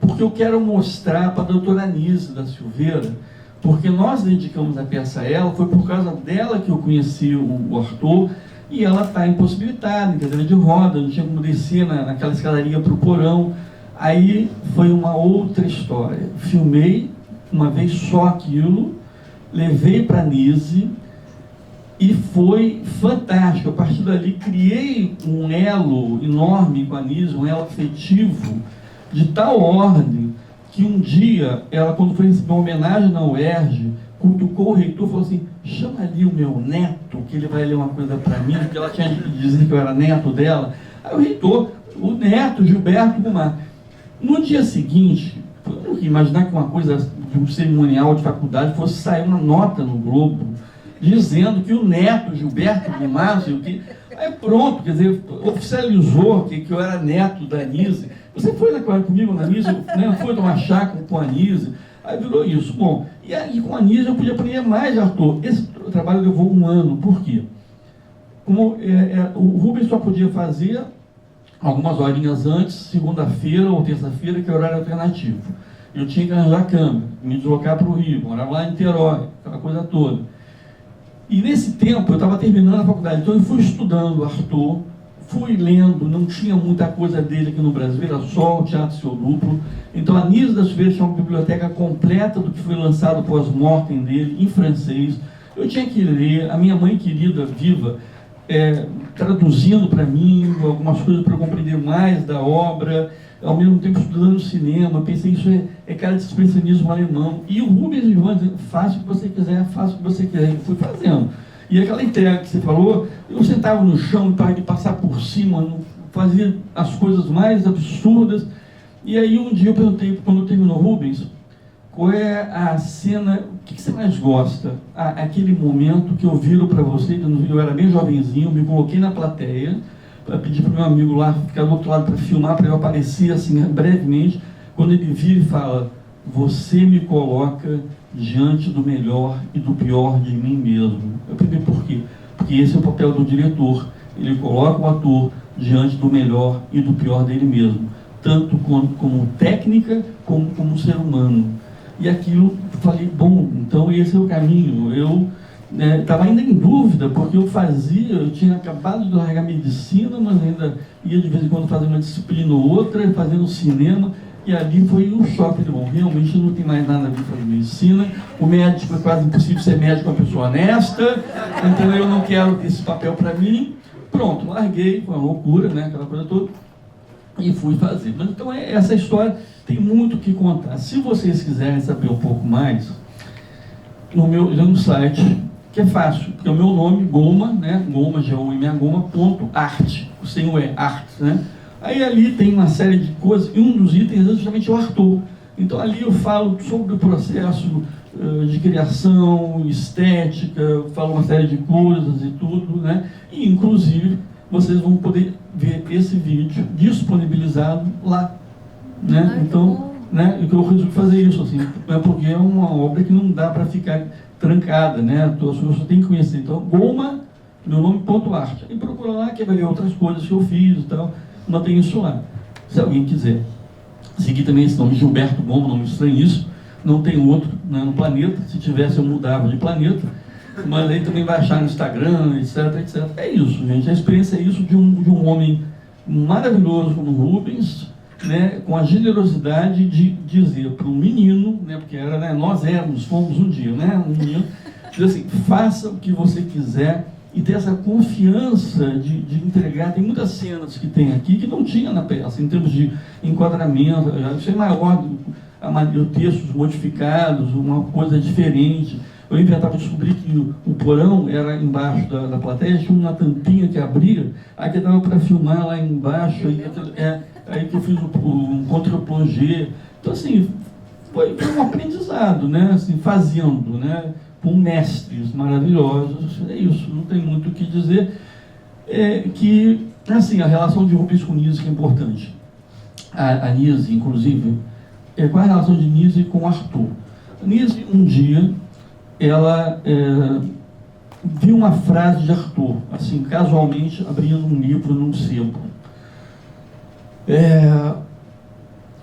porque eu quero mostrar para a doutora Anise da Silveira, porque nós dedicamos a peça a ela, foi por causa dela que eu conheci o Arthur, e ela está impossibilitada, em cadeira de roda, não tinha como descer naquela escadaria para o porão. Aí foi uma outra história. Filmei uma vez só aquilo, levei para a Anise, e foi fantástico. A partir dali criei um elo enorme com a Anise, um elo afetivo de tal ordem que um dia ela, quando foi receber uma homenagem na UERJ, cutucou o reitor e falou assim: chama ali o meu neto, que ele vai ler uma coisa para mim, porque ela tinha dito que eu era neto dela. Aí o reitor, o neto, Gilberto Gumar. No dia seguinte, eu não queria imaginar que uma coisa de um cerimonial de faculdade fosse sair uma nota no Globo dizendo que o neto, Gilberto Gumar, sei o quê. Aí pronto, quer dizer, oficializou que eu era neto da Anise. Você foi comigo na Anise, né? Foi tomar chá com a Anise. Aí virou isso. Bom, e aí com a Anise eu podia aprender mais, Arthur. Esse trabalho levou 1 ano. Por quê? Como o Rubens só podia fazer algumas horinhas antes, segunda-feira ou terça-feira, que é horário alternativo. Eu tinha que arranjar câmera, me deslocar para o Rio, morava lá em Niterói, aquela coisa toda. E nesse tempo eu estava terminando a faculdade, então eu fui estudando Arthur, fui lendo, não tinha muita coisa dele aqui no Brasil, era só o Teatro Seu Duplo. Então a Anise da Silveira tinha uma biblioteca completa do que foi lançado pós-mortem dele, em francês. Eu tinha que ler, a minha mãe querida, viva, traduzindo para mim algumas coisas para eu compreender mais da obra, ao mesmo tempo estudando cinema. Pensei, isso é cara de expressionismo alemão. E o Rubens e o Ivan dizendo: faça o que você quiser, faça o que você quiser. Eu fui fazendo. E aquela entrega que você falou, eu sentava no chão e parava de passar por cima, fazia as coisas mais absurdas. E aí um dia eu perguntei, quando terminou Rubens, qual é a cena, o que você mais gosta? Aquele momento que eu viro para você, eu era bem jovenzinho, me coloquei na plateia, para pedir para o meu amigo lá ficar do outro lado para filmar, para eu aparecer assim brevemente, quando ele vira e fala: você me coloca diante do melhor e do pior de mim mesmo. Eu perguntei por quê? Porque esse é o papel do diretor, ele coloca o ator diante do melhor e do pior dele mesmo, tanto como técnica, como ser humano. E aquilo, eu falei, bom, então esse é o caminho. Eu estava ainda em dúvida, porque eu tinha acabado de largar medicina, mas ainda ia de vez em quando fazer uma disciplina ou outra, fazendo cinema, e ali foi um choque. Bom, realmente não tem mais nada a ver com fazer medicina, o médico é quase impossível ser médico uma pessoa honesta, então eu não quero esse papel para mim. Pronto, larguei, foi uma loucura, né, aquela coisa toda, e fui fazer. Mas então essa história tem muito o que contar. Se vocês quiserem saber um pouco mais, no site, que é fácil, porque é o meu nome, Goma, né? Goma, Goma.art, sem o art, né? Aí ali tem uma série de coisas, e um dos itens é justamente o Arthur. Então ali eu falo sobre o processo de criação, estética, eu falo uma série de coisas e tudo, né? E inclusive vocês vão poder ver esse vídeo disponibilizado lá, né? Então, né, eu resolvi fazer isso, assim, porque é uma obra que não dá para ficar trancada, né? As pessoas têm que conhecer. Então, Goma, meu nome, .art. E procura lá que vai ver outras coisas que eu fiz e tal. Não tem isso lá. Se alguém quiser seguir também esse nome, Gilberto Goma, não me estranhe isso. Não tem outro, né, no planeta. Se tivesse, eu mudava de planeta. Mas aí também vai achar no Instagram, etc, etc. É isso, gente. A experiência é isso de um homem maravilhoso como Rubens, né, com a generosidade de dizer para um menino, né, porque era, né, fomos um dia, né, um menino, dizer assim, faça o que você quiser e ter essa confiança de entregar. Tem muitas cenas que tem aqui que não tinha na peça, em termos de enquadramento, isso é maior, textos modificados, uma coisa diferente. Eu inventava, descobri que o porão era embaixo da plateia, tinha uma tampinha que abria, aí que dava para filmar lá embaixo, aí que eu fiz um contra-plongé. Então, assim, foi um aprendizado, né? Assim, fazendo, né? Com mestres maravilhosos. É isso, não tem muito o que dizer. Que, assim, a relação de Rubens com Nise que é importante. A Nise, inclusive, qual é a relação de Nise com Arthur? A Nise, um dia, ela viu uma frase de Arthur, assim, casualmente, abrindo um livro num sebo.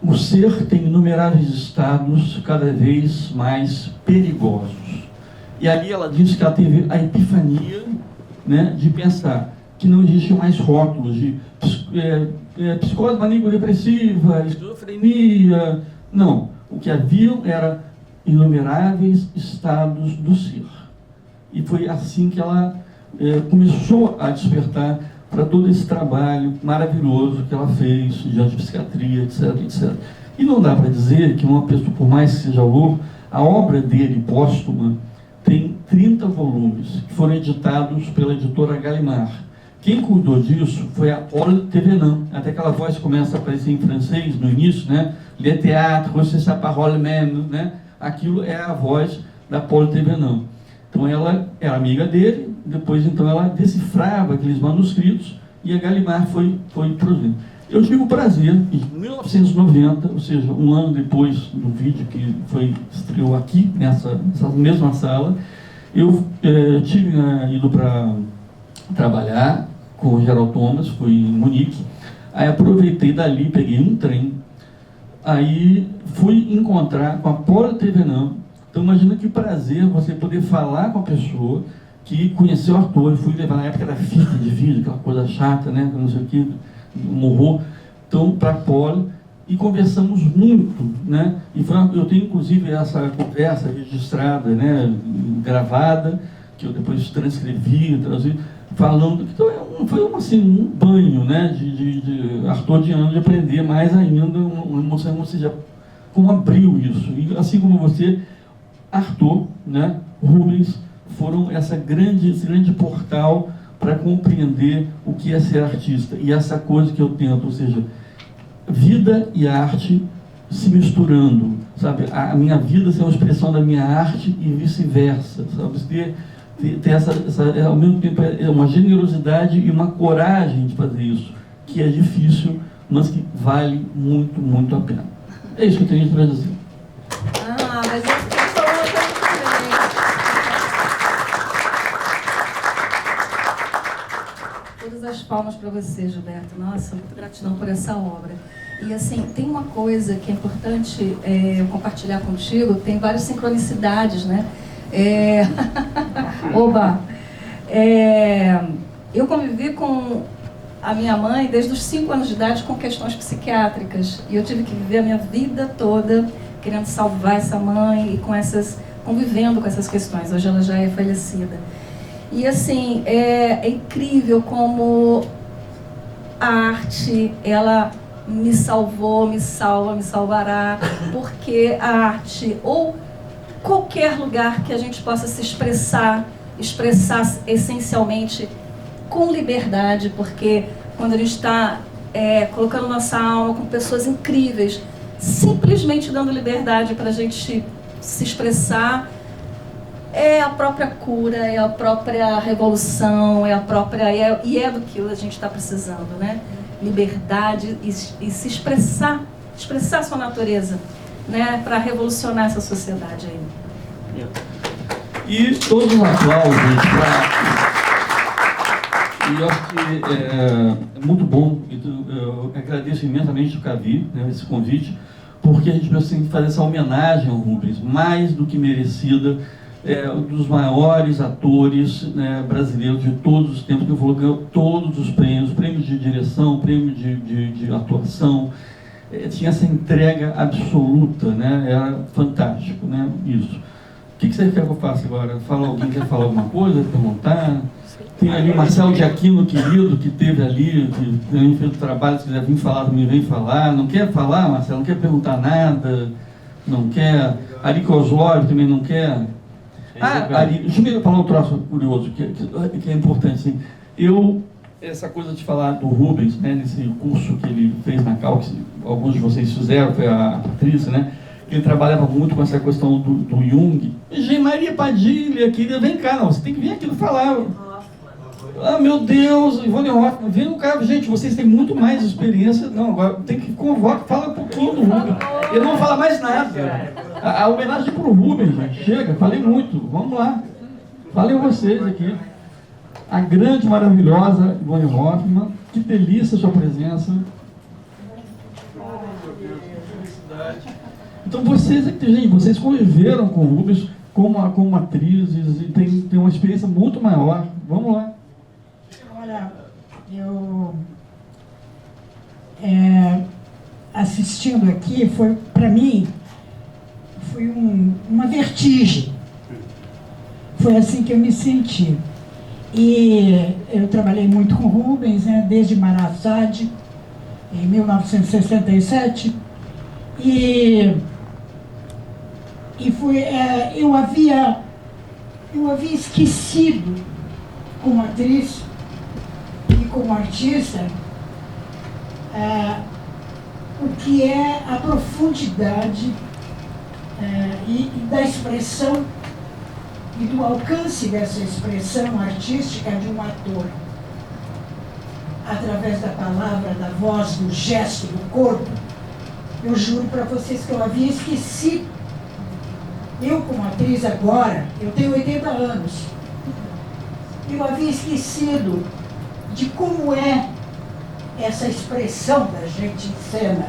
O ser tem inumeráveis estados cada vez mais perigosos. E ali ela disse que ela teve a epifania, né, de pensar que não existem mais rótulos de psicose maníaco-depressiva, esquizofrenia. Não. O que haviam era inumeráveis estados do ser. E foi assim que ela começou a despertar para todo esse trabalho maravilhoso que ela fez de antipsiquiatria, etc, etc. E não dá para dizer que uma pessoa, por mais que seja louco, a obra dele, póstuma, tem 30 volumes, que foram editados pela editora Gallimard. Quem cuidou disso foi a Paul Thévenin. Até aquela voz começa a aparecer em francês no início, né? Le théâtre, c'est sa parole même, né? Aquilo é a voz da Paul Thévenin. Então ela era amiga dele, depois então ela decifrava aqueles manuscritos e a Gallimard foi produzindo. Eu tive o prazer, em 1990, ou seja, um ano depois do vídeo que estreou aqui, nessa mesma sala, eu tinha ido para trabalhar com o Gerald Thomas, fui em Munique, aí aproveitei dali, peguei um trem, aí fui encontrar com a Paul Thévenin. Então imagina que prazer você poder falar com a pessoa que conheceu o Arthur. Eu fui levar, na época era fita de vídeo, aquela coisa chata, né, não sei o que, um horror. Então, para a Paul, e conversamos muito, né, e eu tenho inclusive essa conversa registrada, né, gravada, que eu depois transcrevi, traduzi, falando que então, foi assim, um banho, né, de arthuriano, de aprender mais ainda, uma emoção, ou seja, como abriu isso. E assim como você, Arthur, né, Rubens, foram esse grande portal para compreender o que é ser artista. E essa coisa que eu tento, ou seja, vida e arte se misturando, sabe? A minha vida ser uma expressão da minha arte e vice-versa, sabe? Ter ao mesmo tempo, uma generosidade e uma coragem de fazer isso, que é difícil, mas que vale muito, muito a pena. É isso que eu tenho para dizer. Mas eu estou falando também. Todas as palmas para você, Gilberto. Nossa, muito gratidão por essa obra. E assim, tem uma coisa que é importante eu compartilhar contigo, tem várias sincronicidades, né? Eu convivi com a minha mãe desde os 5 anos de idade com questões psiquiátricas. E eu tive que viver a minha vida toda querendo salvar essa mãe e convivendo com essas questões. Hoje ela já é falecida. E assim, é incrível como a arte, ela me salvou, me salva, me salvará, porque a arte, ou qualquer lugar que a gente possa se expressar essencialmente com liberdade, porque quando a gente está colocando nossa alma com pessoas incríveis, simplesmente dando liberdade para a gente se expressar, é a própria cura, é a própria revolução, é do que a gente está precisando, né? Liberdade e se expressar sua natureza, né? Para revolucionar essa sociedade aí. E todos os aplausos e eu acho que é muito bom, eu agradeço imensamente o Cavi, né, esse convite, porque a gente precisa fazer essa homenagem ao Rubens, mais do que merecida, um dos maiores atores, né, brasileiros de todos os tempos, que ganhou todos os prêmios de direção, prêmio de atuação, tinha essa entrega absoluta, né, era fantástico, né, isso. O que você quer que eu faça agora? Alguém quer falar alguma coisa, perguntar? Tem ali o Marcelo de Aquino, querido, que teve ali, que também fez o trabalho, se quiser vir falar, também vem falar. Não quer falar, Marcelo? Não quer perguntar nada? Não quer? Ari Kozlov também não quer? Ari, deixa eu falar um troço curioso, que é importante. Assim. Essa coisa de falar do Rubens, né, nesse curso que ele fez na Cal, que alguns de vocês fizeram, foi a Patrícia, né? Ele trabalhava muito com essa questão do Jung. E Maria Padilha, querida, vem cá, não, você tem que vir aqui falar. Ah, meu Deus, Ivone Hoffmann, vem cá, gente, vocês têm muito mais experiência. Não, agora tem que convocar, fala um pouquinho do Rubens. Ele não fala mais nada. A homenagem para o Rubens, gente, chega, falei muito, vamos lá. Falei vocês aqui. A grande, maravilhosa Ivone Hoffmann, que delícia a sua presença. Então vocês conviveram com o Rubens como atrizes e tem uma experiência muito maior. Vamos lá. Olha, eu assistindo aqui, para mim, foi uma vertigem. Foi assim que eu me senti. E eu trabalhei muito com Rubens, né, desde Marassade, em 1967. Eu havia esquecido, como atriz e como artista, o que é a profundidade e da expressão e do alcance dessa expressão artística de um ator, através da palavra, da voz, do gesto, do corpo. Eu juro para vocês que eu havia esquecido. Eu, como atriz agora, eu tenho 80 anos, eu havia esquecido de como é essa expressão da gente em cena,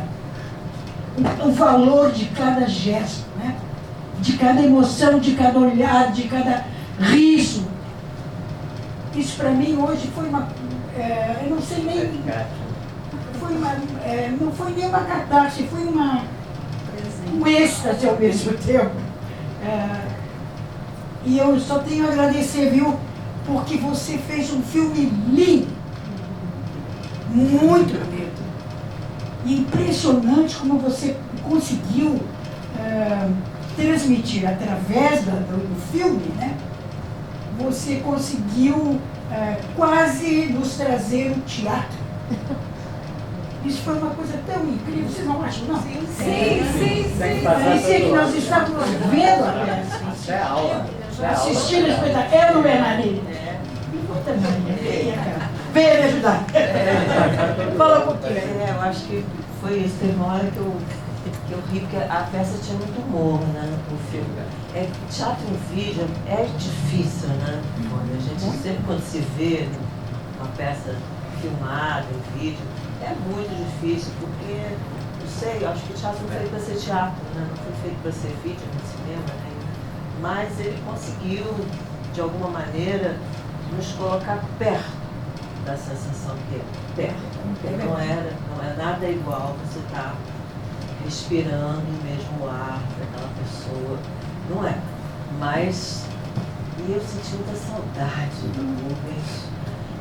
o valor de cada gesto, né? De cada emoção, de cada olhar, de cada riso. Isso para mim hoje foi eu não sei nem... não foi nem uma catástrofe, foi um êxtase ao mesmo tempo. E eu só tenho a agradecer, viu, porque você fez um filme lindo, muito bonito, e impressionante como você conseguiu transmitir através do filme, né? Você conseguiu quase nos trazer o teatro. Isso foi uma coisa tão incrível, vocês não acham, não? Sim. Parecia que nós estávamos vendo a peça, assistindo o espetáculo. Eu não é, Maria? Venha me ajudar. Fala um pouquinho. Eu acho que foi isso. Teve uma hora que eu ri, porque a peça tinha muito humor, né, no filme. Teatro em vídeo é difícil, né? A gente sempre, quando se vê uma peça filmada em vídeo, é muito difícil, porque, não sei, eu acho que o teatro não foi feito para ser teatro, né? Não foi feito para ser vídeo no cinema, né? Mas ele conseguiu, de alguma maneira, nos colocar perto da sensação que é perto. Não é nada igual você estar respirando o mesmo ar daquela pessoa, não é. Mas, e eu senti muita saudade do Rubens,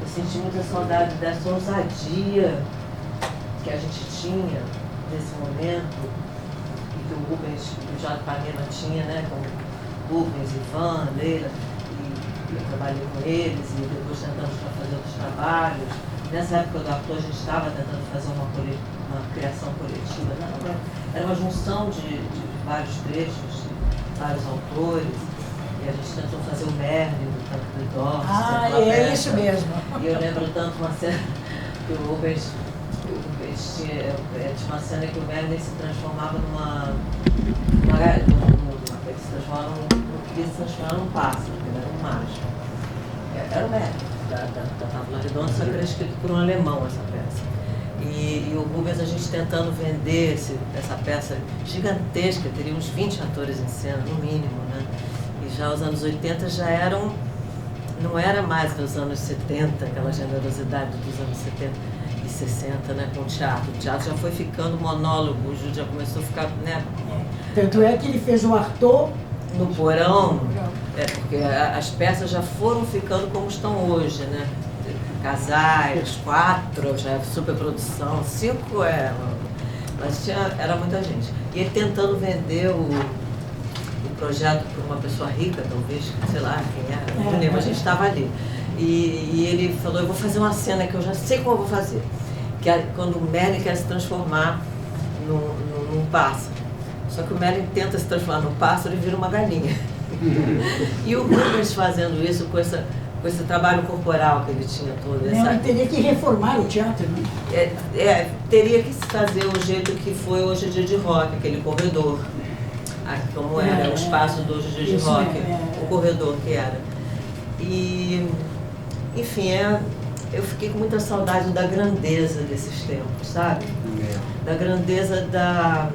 eu senti muita saudade dessa ousadia que a gente tinha nesse momento, e que o Rubens e o Jorge Panema tinha, né, com Rubens, Ivan, Leila, e eu trabalhei com eles, e depois tentamos fazer outros trabalhos. Nessa época do ator, a gente estava tentando fazer uma criação coletiva, era uma junção de vários trechos, de vários autores, E a gente tentou fazer o Merlin do Canto do Dorso. Ah, é isso mesmo. E eu lembro tanto uma cena que o Rubens tinha uma cena que o Merlin se transformava ele se transformava num pássaro, ele era um mágico. Era o Merlin da Távola Redonda, só que era escrito por um alemão essa peça. E o Rubens, a gente tentando vender essa peça gigantesca, teria uns 20 atores em cena, no mínimo, né? E já os anos 80 já eram, não era mais dos anos 70, aquela generosidade dos anos 70 e 60, né, com o teatro. O teatro já foi ficando monólogo, o Júlio já começou a ficar, né? Tanto é que ele fez o Arthur no porão, porque as peças já foram ficando como estão hoje, né? Casais, 4, já é superprodução, 5 mas era muita gente. E ele tentando vender o projeto para uma pessoa rica, talvez, sei lá quem era, não lembro, a gente estava ali. E ele falou, eu vou fazer uma cena que eu já sei como eu vou fazer, que é quando o Merlin quer se transformar num pássaro. Só que o Merlin tenta se transformar num pássaro e vira uma galinha. E o Rubens fazendo isso com esse trabalho corporal que ele tinha todo. Ele teria que reformar o teatro, né? Teria que se fazer o jeito que foi hoje dia de rock, aquele corredor. Como era o espaço do hoje dia de rock, o corredor que era. E, enfim, eu fiquei com muita saudade da grandeza desses tempos, sabe? Da grandeza da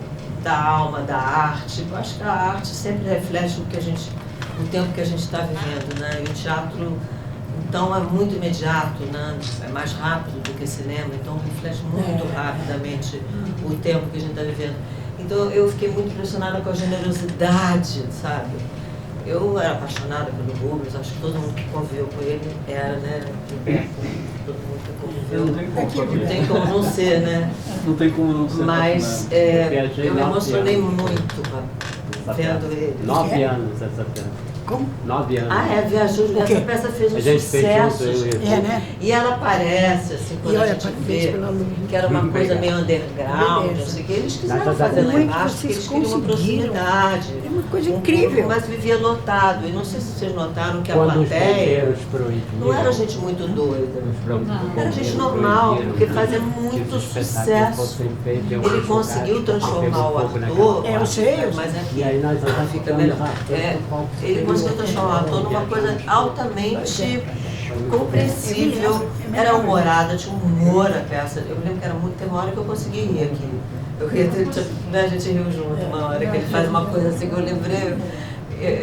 alma, da arte. Eu acho que a arte sempre reflete o tempo que a gente está vivendo, né? E o teatro, então, é muito imediato, né? É mais rápido do que cinema, então reflete muito rapidamente o tempo que a gente está vivendo. Então eu fiquei muito impressionada com a generosidade, sabe? Eu era apaixonada pelo Rubens, acho que todo mundo que conviveu com ele era, né? Todo mundo que conviveu. Não tem como não ser, né? Não tem como não ser. Mas eu me emocionei muito vendo ele. 9 anos essa peça. Como? 9 anos. Viajou, essa peça fez um sucesso. Né? E ela aparece, assim, quando a gente vê, que era uma coisa meio underground, não sei o que. Eles quiseram fazer lá embaixo, porque eles queriam uma proximidade. É uma coisa incrível. Mas vivia lotado. E não sei se vocês notaram que a plateia não era gente muito doida. Era gente normal, porque fazia muito sucesso. Ele conseguiu transformar o ator. Eu sei. Mas aqui fica melhor. Ele conseguiu transformar o ator numa coisa altamente compreensível. Era humorada, tinha um humor a peça. Eu me lembro que era muito. Tem uma hora que eu consegui rir aqui. Eu ria, a gente riu junto uma hora que ele faz uma coisa assim que eu lembrei.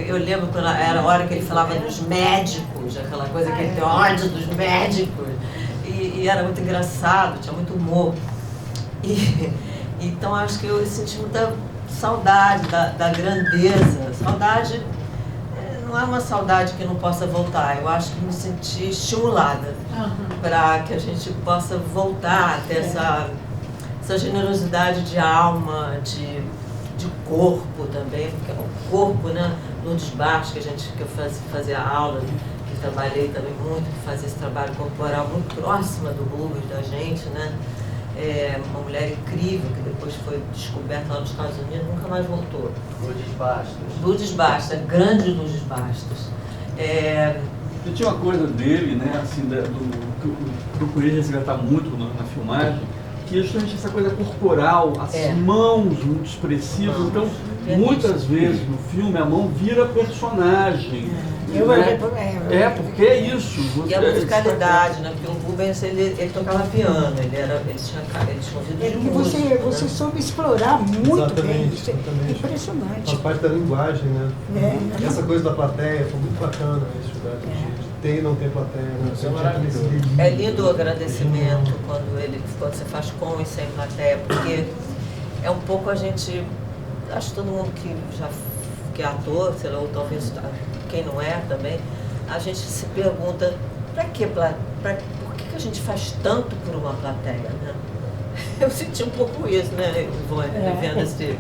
Eu lembro quando era a hora que ele falava dos médicos, aquela coisa que ele tem ódio dos médicos. E era muito engraçado, tinha muito humor. Então acho que eu senti muita saudade da grandeza. Saudade não é uma saudade que não possa voltar. Eu acho que me senti estimulada para que a gente possa voltar a ter essa generosidade de alma, de corpo também, porque é o corpo, né, no desbaixo que eu fazia aula, que trabalhei também muito, que fazia esse trabalho corporal muito próxima do Rubens, da gente, né? Uma mulher incrível que depois foi descoberta lá nos Estados Unidos, nunca mais voltou. Lourdes Bastos, grande Lourdes Bastos. E tinha uma coisa dele, né, assim, que eu procurei resgatar muito na filmagem, que é justamente essa coisa corporal, as mãos muito expressivas. Então, muitas vezes no filme a mão vira personagem. Porque é isso. E a musicalidade, né? Porque o Rubens, ele tocava piano, ele tinha ouvido de música. Você soube explorar muito bem, isso é impressionante. A parte da linguagem, né? Essa coisa da plateia foi muito bacana, isso, de ter e não ter plateia. Né? É lindo o agradecimento quando você faz com e sem plateia, porque é um pouco a gente, acho que todo mundo que é ator, sei lá, ou talvez quem não é também, a gente se pergunta por que a gente faz tanto por uma plateia, né? Eu senti um pouco isso, né, Ivone, vendo esse...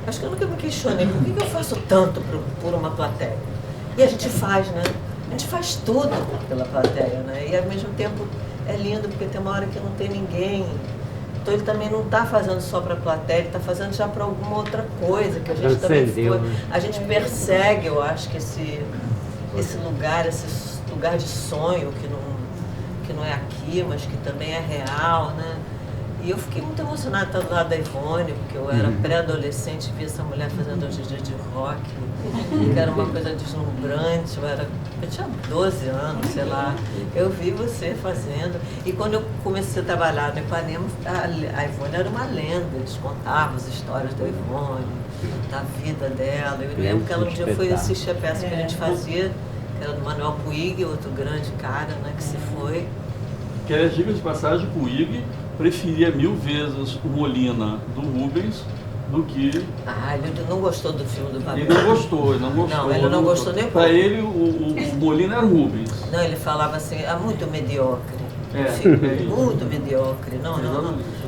Acho que eu nunca me questionei, por que eu faço tanto por uma plateia? E a gente faz, né? A gente faz tudo pela plateia, né? E ao mesmo tempo é lindo, porque tem uma hora que não tem ninguém. Então ele também não está fazendo só para a plateia, ele está fazendo já para alguma outra coisa, que a gente também a gente persegue, eu acho que esse lugar de sonho que não é aqui, mas que também é real, né? E eu fiquei muito emocionada de estar do lado da Ivone, porque eu era pré-adolescente e vi essa mulher fazendo hoje em dia de rock, que era uma coisa deslumbrante. Eu tinha 12 anos, sei lá. Eu vi você fazendo. E quando eu comecei a trabalhar no Ipanema, a Ivone era uma lenda. Eles contavam as histórias da Ivone, da vida dela. Eu lembro que ela um dia foi assistir a peça que a gente fazia, que era do Manuel Puig, outro grande cara, né, que se foi. Que era, diga de passagem, Puig preferia 1000 vezes o Molina do Rubens do que... Ah, ele não gostou do filme do Babel. Ele não gostou. Não, ele não gostou nem um pouco. Para ele, o Molina era o Rubens. Não, ele falava assim, muito mediocre. Muito mediocre. Não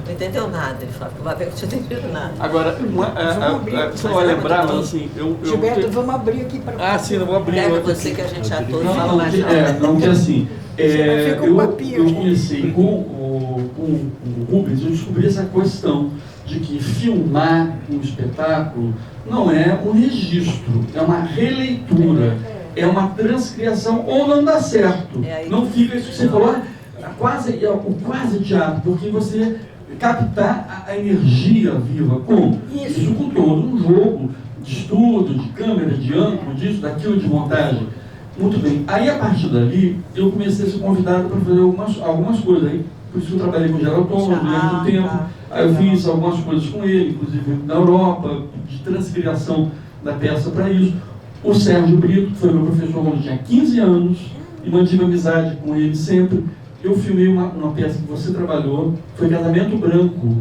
entendeu nada. Ele falava que o Babel não tinha entendido nada. Agora, você não vai lembrar, mas assim... Gilberto, vamos abrir aqui para... Ah, sim, eu vou abrir. Pega você que a gente atua e fala mais não, que assim... eu comecei com o Rubens, eu descobri essa questão de que filmar um espetáculo não é um registro, é uma releitura, é uma transcriação, ou não dá certo. Não fica isso que você falou, o quase teatro, porque você captar a energia viva. Como? Isso com todo um jogo de estudo, de câmera, de ângulo, disso, daquilo, de montagem. Muito bem. Aí, a partir dali, eu comecei a ser convidado para fazer algumas coisas. Aí, por isso que eu trabalhei com o Geraldo Thomas durante um tempo. Aí eu fiz algumas coisas com ele, inclusive na Europa, de transcriação da peça para isso. O Sérgio Brito, que foi meu professor quando eu tinha 15 anos, e mantive amizade com ele sempre. Eu filmei uma peça que você trabalhou, foi Casamento Branco.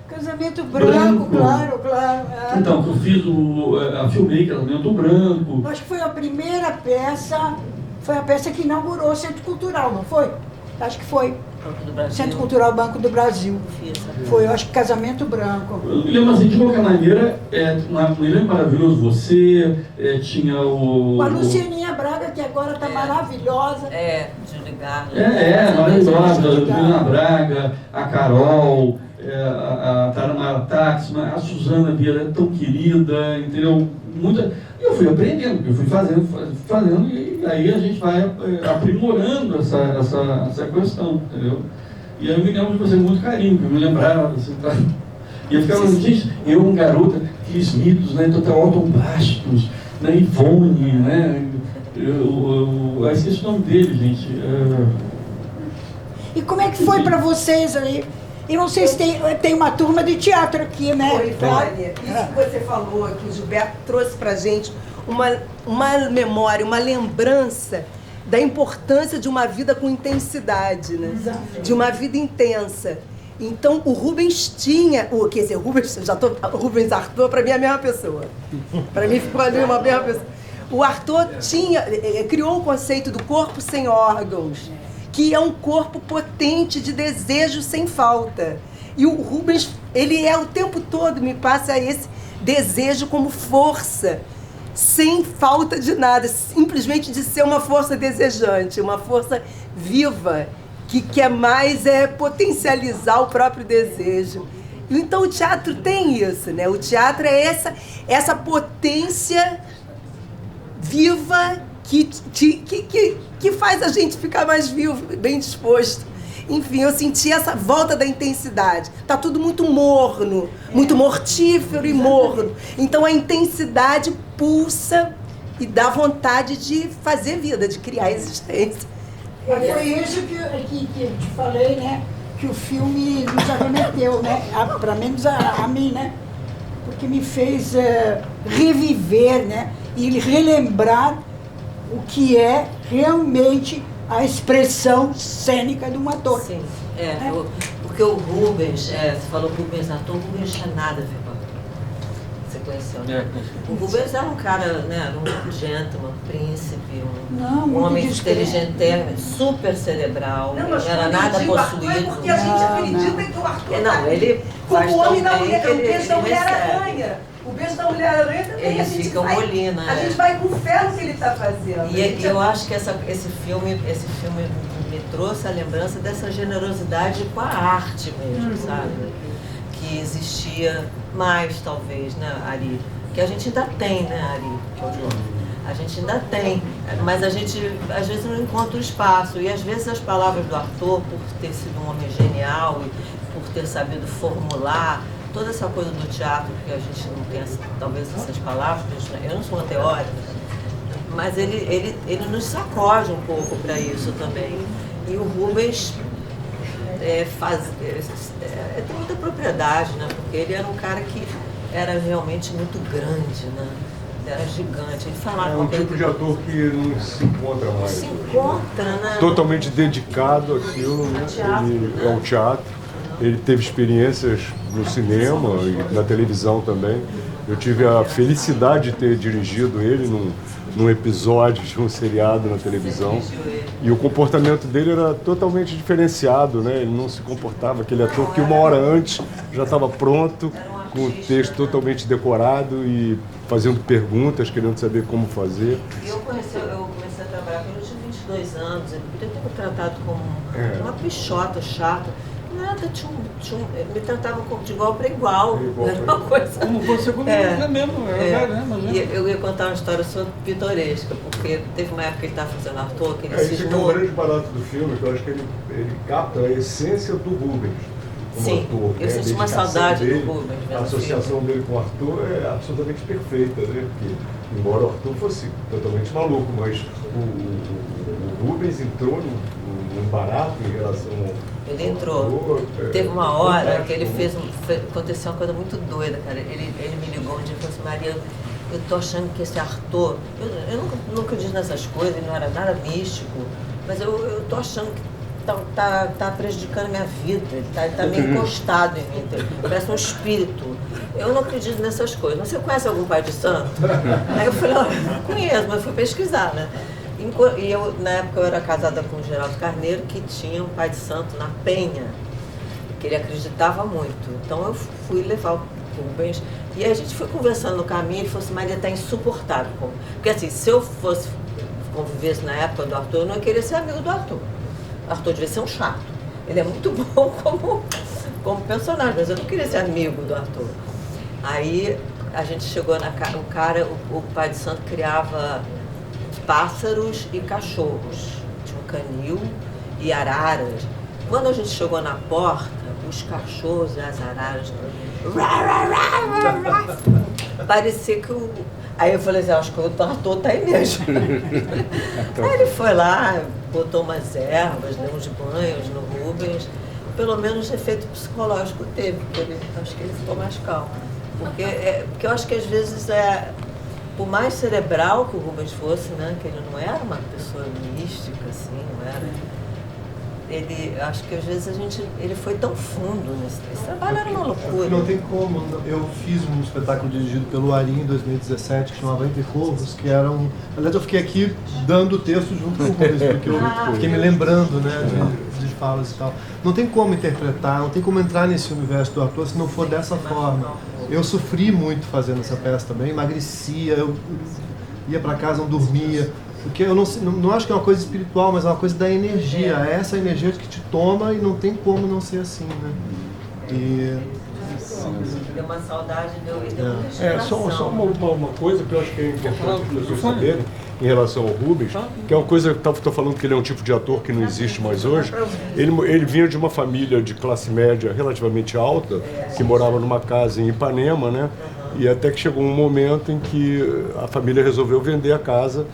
Casamento Branco, claro. Então, eu fiz filmei Casamento Branco. Acho que foi a primeira peça, foi a peça que inaugurou o Centro Cultural, não foi? Acho que foi. Centro Cultural Banco do Brasil. Foi, eu acho que Casamento Branco. Eu lembro assim, de qualquer maneira, um elenco maravilhoso, você, tinha o... A Lucianinha Braga, que agora está maravilhosa. Julie Garland. Maravilhosa, a Juliana Braga, a Carol, a Taramara Taxman, a Suzana Vieira é tão querida, entendeu? E eu fui aprendendo, eu fui fazendo, e aí a gente vai aprimorando essa questão, entendeu? E aí eu me lembro de você com muito carinho, que eu me lembrava, assim, tá? E eu ficava, gente, um garoto, aqueles mitos, né, Total Otton Bastos, né, Ivone, né, eu esqueci o nome dele, gente. E como é que foi para vocês aí? Eu não sei se tem uma turma de teatro aqui, né? Isso que você falou aqui, o Gilberto trouxe pra gente uma memória, uma lembrança da importância de uma vida com intensidade, né? Exato. De uma vida intensa. Então, o Rubens tinha... o Rubens Arthur, para mim, é a mesma pessoa. Para mim, ficou ali uma mesma pessoa. O Arthur criou o conceito do corpo sem órgãos, que é um corpo potente de desejo sem falta. E o Rubens, ele o tempo todo me passa esse desejo como força, sem falta de nada, simplesmente de ser uma força desejante, uma força viva, que quer mais potencializar o próprio desejo. Então o teatro tem isso, né? O teatro é essa potência viva que faz a gente ficar mais vivo, bem disposto. Enfim, eu senti essa volta da intensidade. Tá tudo muito morno, muito mortífero e morno. Então a intensidade pulsa e dá vontade de fazer vida, de criar existência. Foi isso que eu te falei, né? Que o filme nos arremeteu, né? Para menos a mim, né? Porque me fez reviver, né? E relembrar o que é realmente a expressão cênica de um ator. Sim, porque o Rubens, você falou Rubens ator, o Rubens não tinha nada a ver com ator. Você conheceu, né? O Rubens era um cara, né, um gentleman, um príncipe, um homem inteligente, super cerebral, não era nada possuído. É porque a gente acredita que o Arthur ele como o homem da mulher, o beijo da Mulher-Aranha. O beijo da Mulher-Aranha também, ele fica Molina. A gente vai com fé no que ele está fazendo. E eu acho que esse filme me trouxe a lembrança dessa generosidade com a arte mesmo, sabe? Que existia mais, talvez, né, Ari? Que a gente ainda tem, né, Ari? A gente ainda tem, mas a gente às vezes não encontra o espaço. E às vezes as palavras do Arthur, por ter sido um homem genial e por ter sabido formular toda essa coisa do teatro, que a gente não tem talvez essas palavras, eu não sou uma teórica, mas ele nos sacode um pouco para isso também. E o Rubens tem muita propriedade, né? Porque ele era um cara que era realmente muito grande, né? Ele era gigante. Ele falava um tipo de ator que não se encontra mais. Se encontra, né? Totalmente dedicado àquilo, né? Ele, ao teatro. Ele teve experiências no cinema e na televisão também. Eu tive a felicidade de ter dirigido ele num episódio de um seriado na televisão. E o comportamento dele era totalmente diferenciado, né? Ele não se comportava aquele ator que uma hora antes já estava pronto, com o texto totalmente decorado e fazendo perguntas, querendo saber como fazer. Eu comecei a trabalhar quando eu tinha 22 anos, ele podia ter me tratado como uma pichota chata. Nada, me tratavam de igual para igual. Era uma coisa. Como você comigo, é mesmo. E eu ia contar uma história pitoresca, porque teve uma época que ele estava fazendo Arthur, que ele Esse é um grande barato do filme, que eu acho que ele capta a essência do Rubens. Sim, ator, eu senti uma saudade do Rubens. A associação dele com o Arthur é absolutamente perfeita, né? Porque, embora o Arthur fosse totalmente maluco, mas o Rubens entrou num barato em relação ao... Ele entrou. Teve uma hora que ele aconteceu uma coisa muito doida, cara. Ele me ligou um dia e falou assim: Maria, eu tô achando que esse Arthur... Eu nunca disse nessas coisas, ele não era nada místico, mas eu tô achando que tá prejudicando minha vida, ele tá meio encostado em mim, parece um espírito. Eu não acredito nessas coisas. Mas você conhece algum pai de santo? Aí eu falei, olha, não conheço, mas fui pesquisar, né? E eu, na época, eu era casada com o Geraldo Carneiro, que tinha um pai de santo na Penha, que ele acreditava muito. Então eu fui levar o Rubens, e a gente foi conversando no caminho, ele falou assim: Maria, tá insuportável. Porque assim, se eu convivesse na época do Arthur, eu não ia querer ser amigo do Arthur. O Arthur devia ser um chato. Ele é muito bom como personagem, mas eu não queria ser amigo do Arthur. Aí a gente chegou o pai de santo criava pássaros e cachorros. Tinha um canil e araras. Quando a gente chegou na porta, os cachorros e as araras parecia que Aí eu falei assim, acho que o Arthur tá aí mesmo. Aí ele foi lá, botou umas ervas, deu uns banhos no Rubens. Pelo menos efeito psicológico teve, porque acho que ele ficou mais calmo. Porque eu acho que às vezes por mais cerebral que o Rubens fosse, né, que ele não era uma pessoa mística, assim, não era. Acho que às vezes ele foi tão fundo esse trabalho era uma loucura. Não tem como. Eu fiz um espetáculo dirigido pelo Ari em 2017 que chamava Entre Corvos, que era um... Aliás, eu fiquei aqui dando o texto junto com o Rubens, porque eu fiquei me lembrando, né, de falas e tal. Não tem como interpretar, não tem como entrar nesse universo do ator se não for dessa forma. Eu sofri muito fazendo essa peça também, emagrecia, eu ia para casa, não dormia. Porque eu não acho que é uma coisa espiritual, mas é uma coisa da energia. É essa energia que te toma e não tem como não ser assim, né? Deu uma saudade, deu só uma coisa que eu acho que é importante as pessoas saberem em relação ao Rubens, que é uma coisa que eu estou falando que ele é um tipo de ator que não existe mais hoje. Ele vinha de uma família de classe média relativamente alta, que morava numa casa em Ipanema, né? E até que chegou um momento em que a família resolveu vender a casa.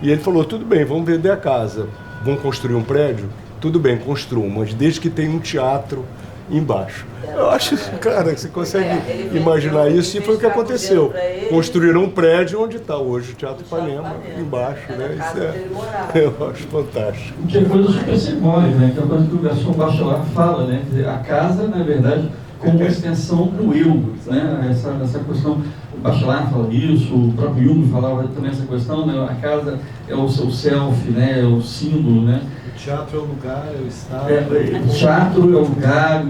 E ele falou, tudo bem, vamos vender a casa, vamos construir um prédio? Tudo bem, construam, mas desde que tenha um teatro embaixo. Eu acho, cara, você consegue imaginar isso, e foi o que aconteceu. Construíram um prédio onde está hoje o Teatro Ipanema, embaixo, né? Isso eu acho fantástico. Que é coisa super simbólica, né? Que é a coisa que o Gaston Bachelard fala, né? A casa, na verdade, como uma extensão do eu, né? Essa questão, o Bachelard fala isso, o próprio Jung falava também essa questão, né? A casa é o seu self, né? É o símbolo, né? O teatro é o lugar, é o estado. O teatro é o lugar, o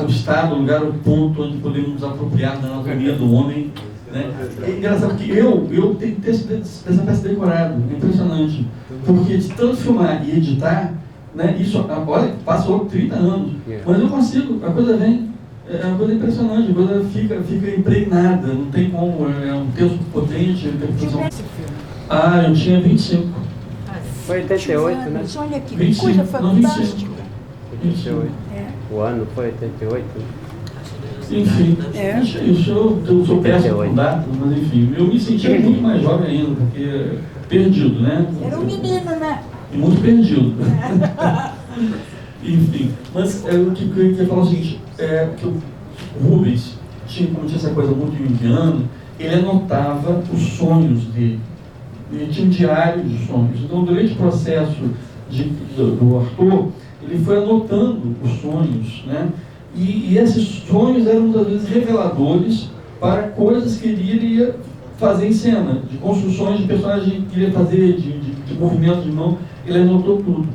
estado, o lugar, o ponto onde podemos nos apropriar da anatomia do homem, né? É engraçado que eu tenho texto dessa peça decorado, é impressionante, porque de tanto filmar e editar, né? Isso, olha, passou 30 anos, mas eu consigo, a coisa vem. É uma coisa impressionante, a coisa fica impregnada, não tem como, é um texto potente, a interpretação. Ah, eu tinha 25. Foi 88, né? Anos, olha que 25, coisa não, 25. fantástica. 88. É. O ano foi 88. Enfim, É. isso eu sou péssimo com datas, mas enfim, eu me sentia muito mais jovem ainda, porque perdido, né? Era um menino, né? E muito perdido. Enfim, mas o que eu queria falar é o seguinte, que o Rubens como tinha essa coisa muito junguiana, ele anotava os sonhos dele. Ele tinha um diário de sonhos. Então, durante o processo do Arthur, ele foi anotando os sonhos, né? E esses sonhos eram muitas vezes reveladores para coisas que ele iria fazer em cena, de construções de personagens que ele ia fazer, de movimentos de mão, ele anotou tudo.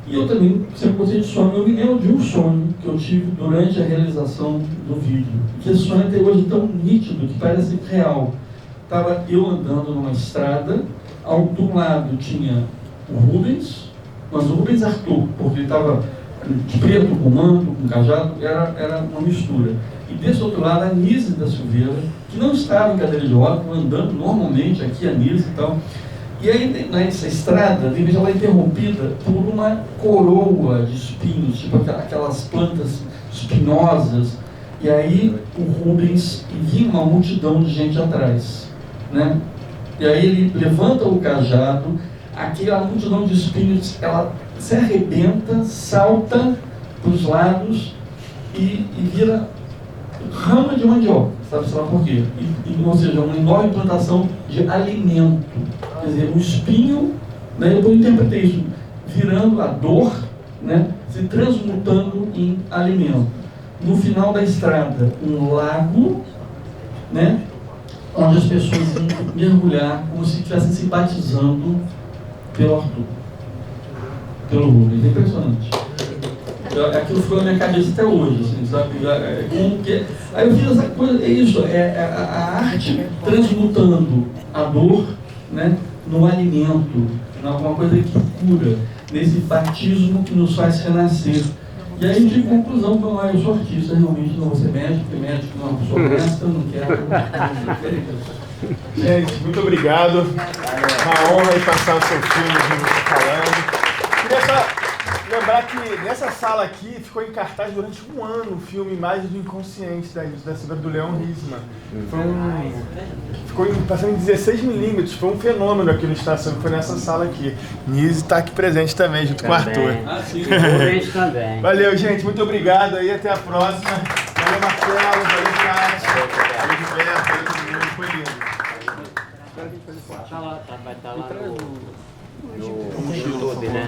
E eu também sempre gostei de sonho. Eu me lembro de um sonho que eu tive durante a realização do vídeo. Que esse sonho até hoje é tão nítido que parece real. Estava eu andando numa estrada, de um lado tinha o Rubens, mas o Rubens Arthur, porque ele estava de preto, com manto, com cajado, era uma mistura. E desse outro lado a Nise da Silveira, que não estava em cadeira de rodas, andando normalmente, aqui a Nise e tal. E aí, nessa estrada, de repente, ela é interrompida por uma coroa de espinhos, tipo aquelas plantas espinosas. E aí, o Rubens via uma multidão de gente atrás, né? E aí, ele levanta o cajado, aquela multidão de espinhos, ela se arrebenta, salta para os lados e vira rama de mandioca, sabe lá por quê? Ou seja, uma enorme plantação de alimento. Quer dizer, o espinho, né, eu interpretei isso, virando a dor, né, se transmutando em alimento. No final da estrada, um lago, né, onde as pessoas iam mergulhar como se estivessem se batizando pelo Arthur, pelo Rubens. É impressionante. Aquilo ficou na minha cabeça até hoje, assim, sabe? Aí eu fiz essa coisa, é isso, a arte transmutando a dor, né, no alimento, em alguma coisa que cura, nesse batismo que nos faz renascer. E aí eu tive conclusão, eu sou artista, realmente não vou ser médico, porque médico não é uma pessoa honesta, não quero. Gente, muito obrigado. Uma honra aí passar o seu filme falando. Queria só lembrar que nessa sala aqui ficou em cartaz durante um ano o filme Imagens do Inconsciente, da Silveira do Leão Risman. Ficou passando em 16mm, foi um fenômeno aqui no Estação, foi nessa sala aqui. Nise está aqui presente também, junto com o Arthur. Sim, também. Valeu, gente, muito obrigado aí, até a próxima. Valeu, Marcelo, valeu, Cássio, valeu, Gilberto, valeu todo mundo, foi lindo. Vai estar lá no YouTube, né?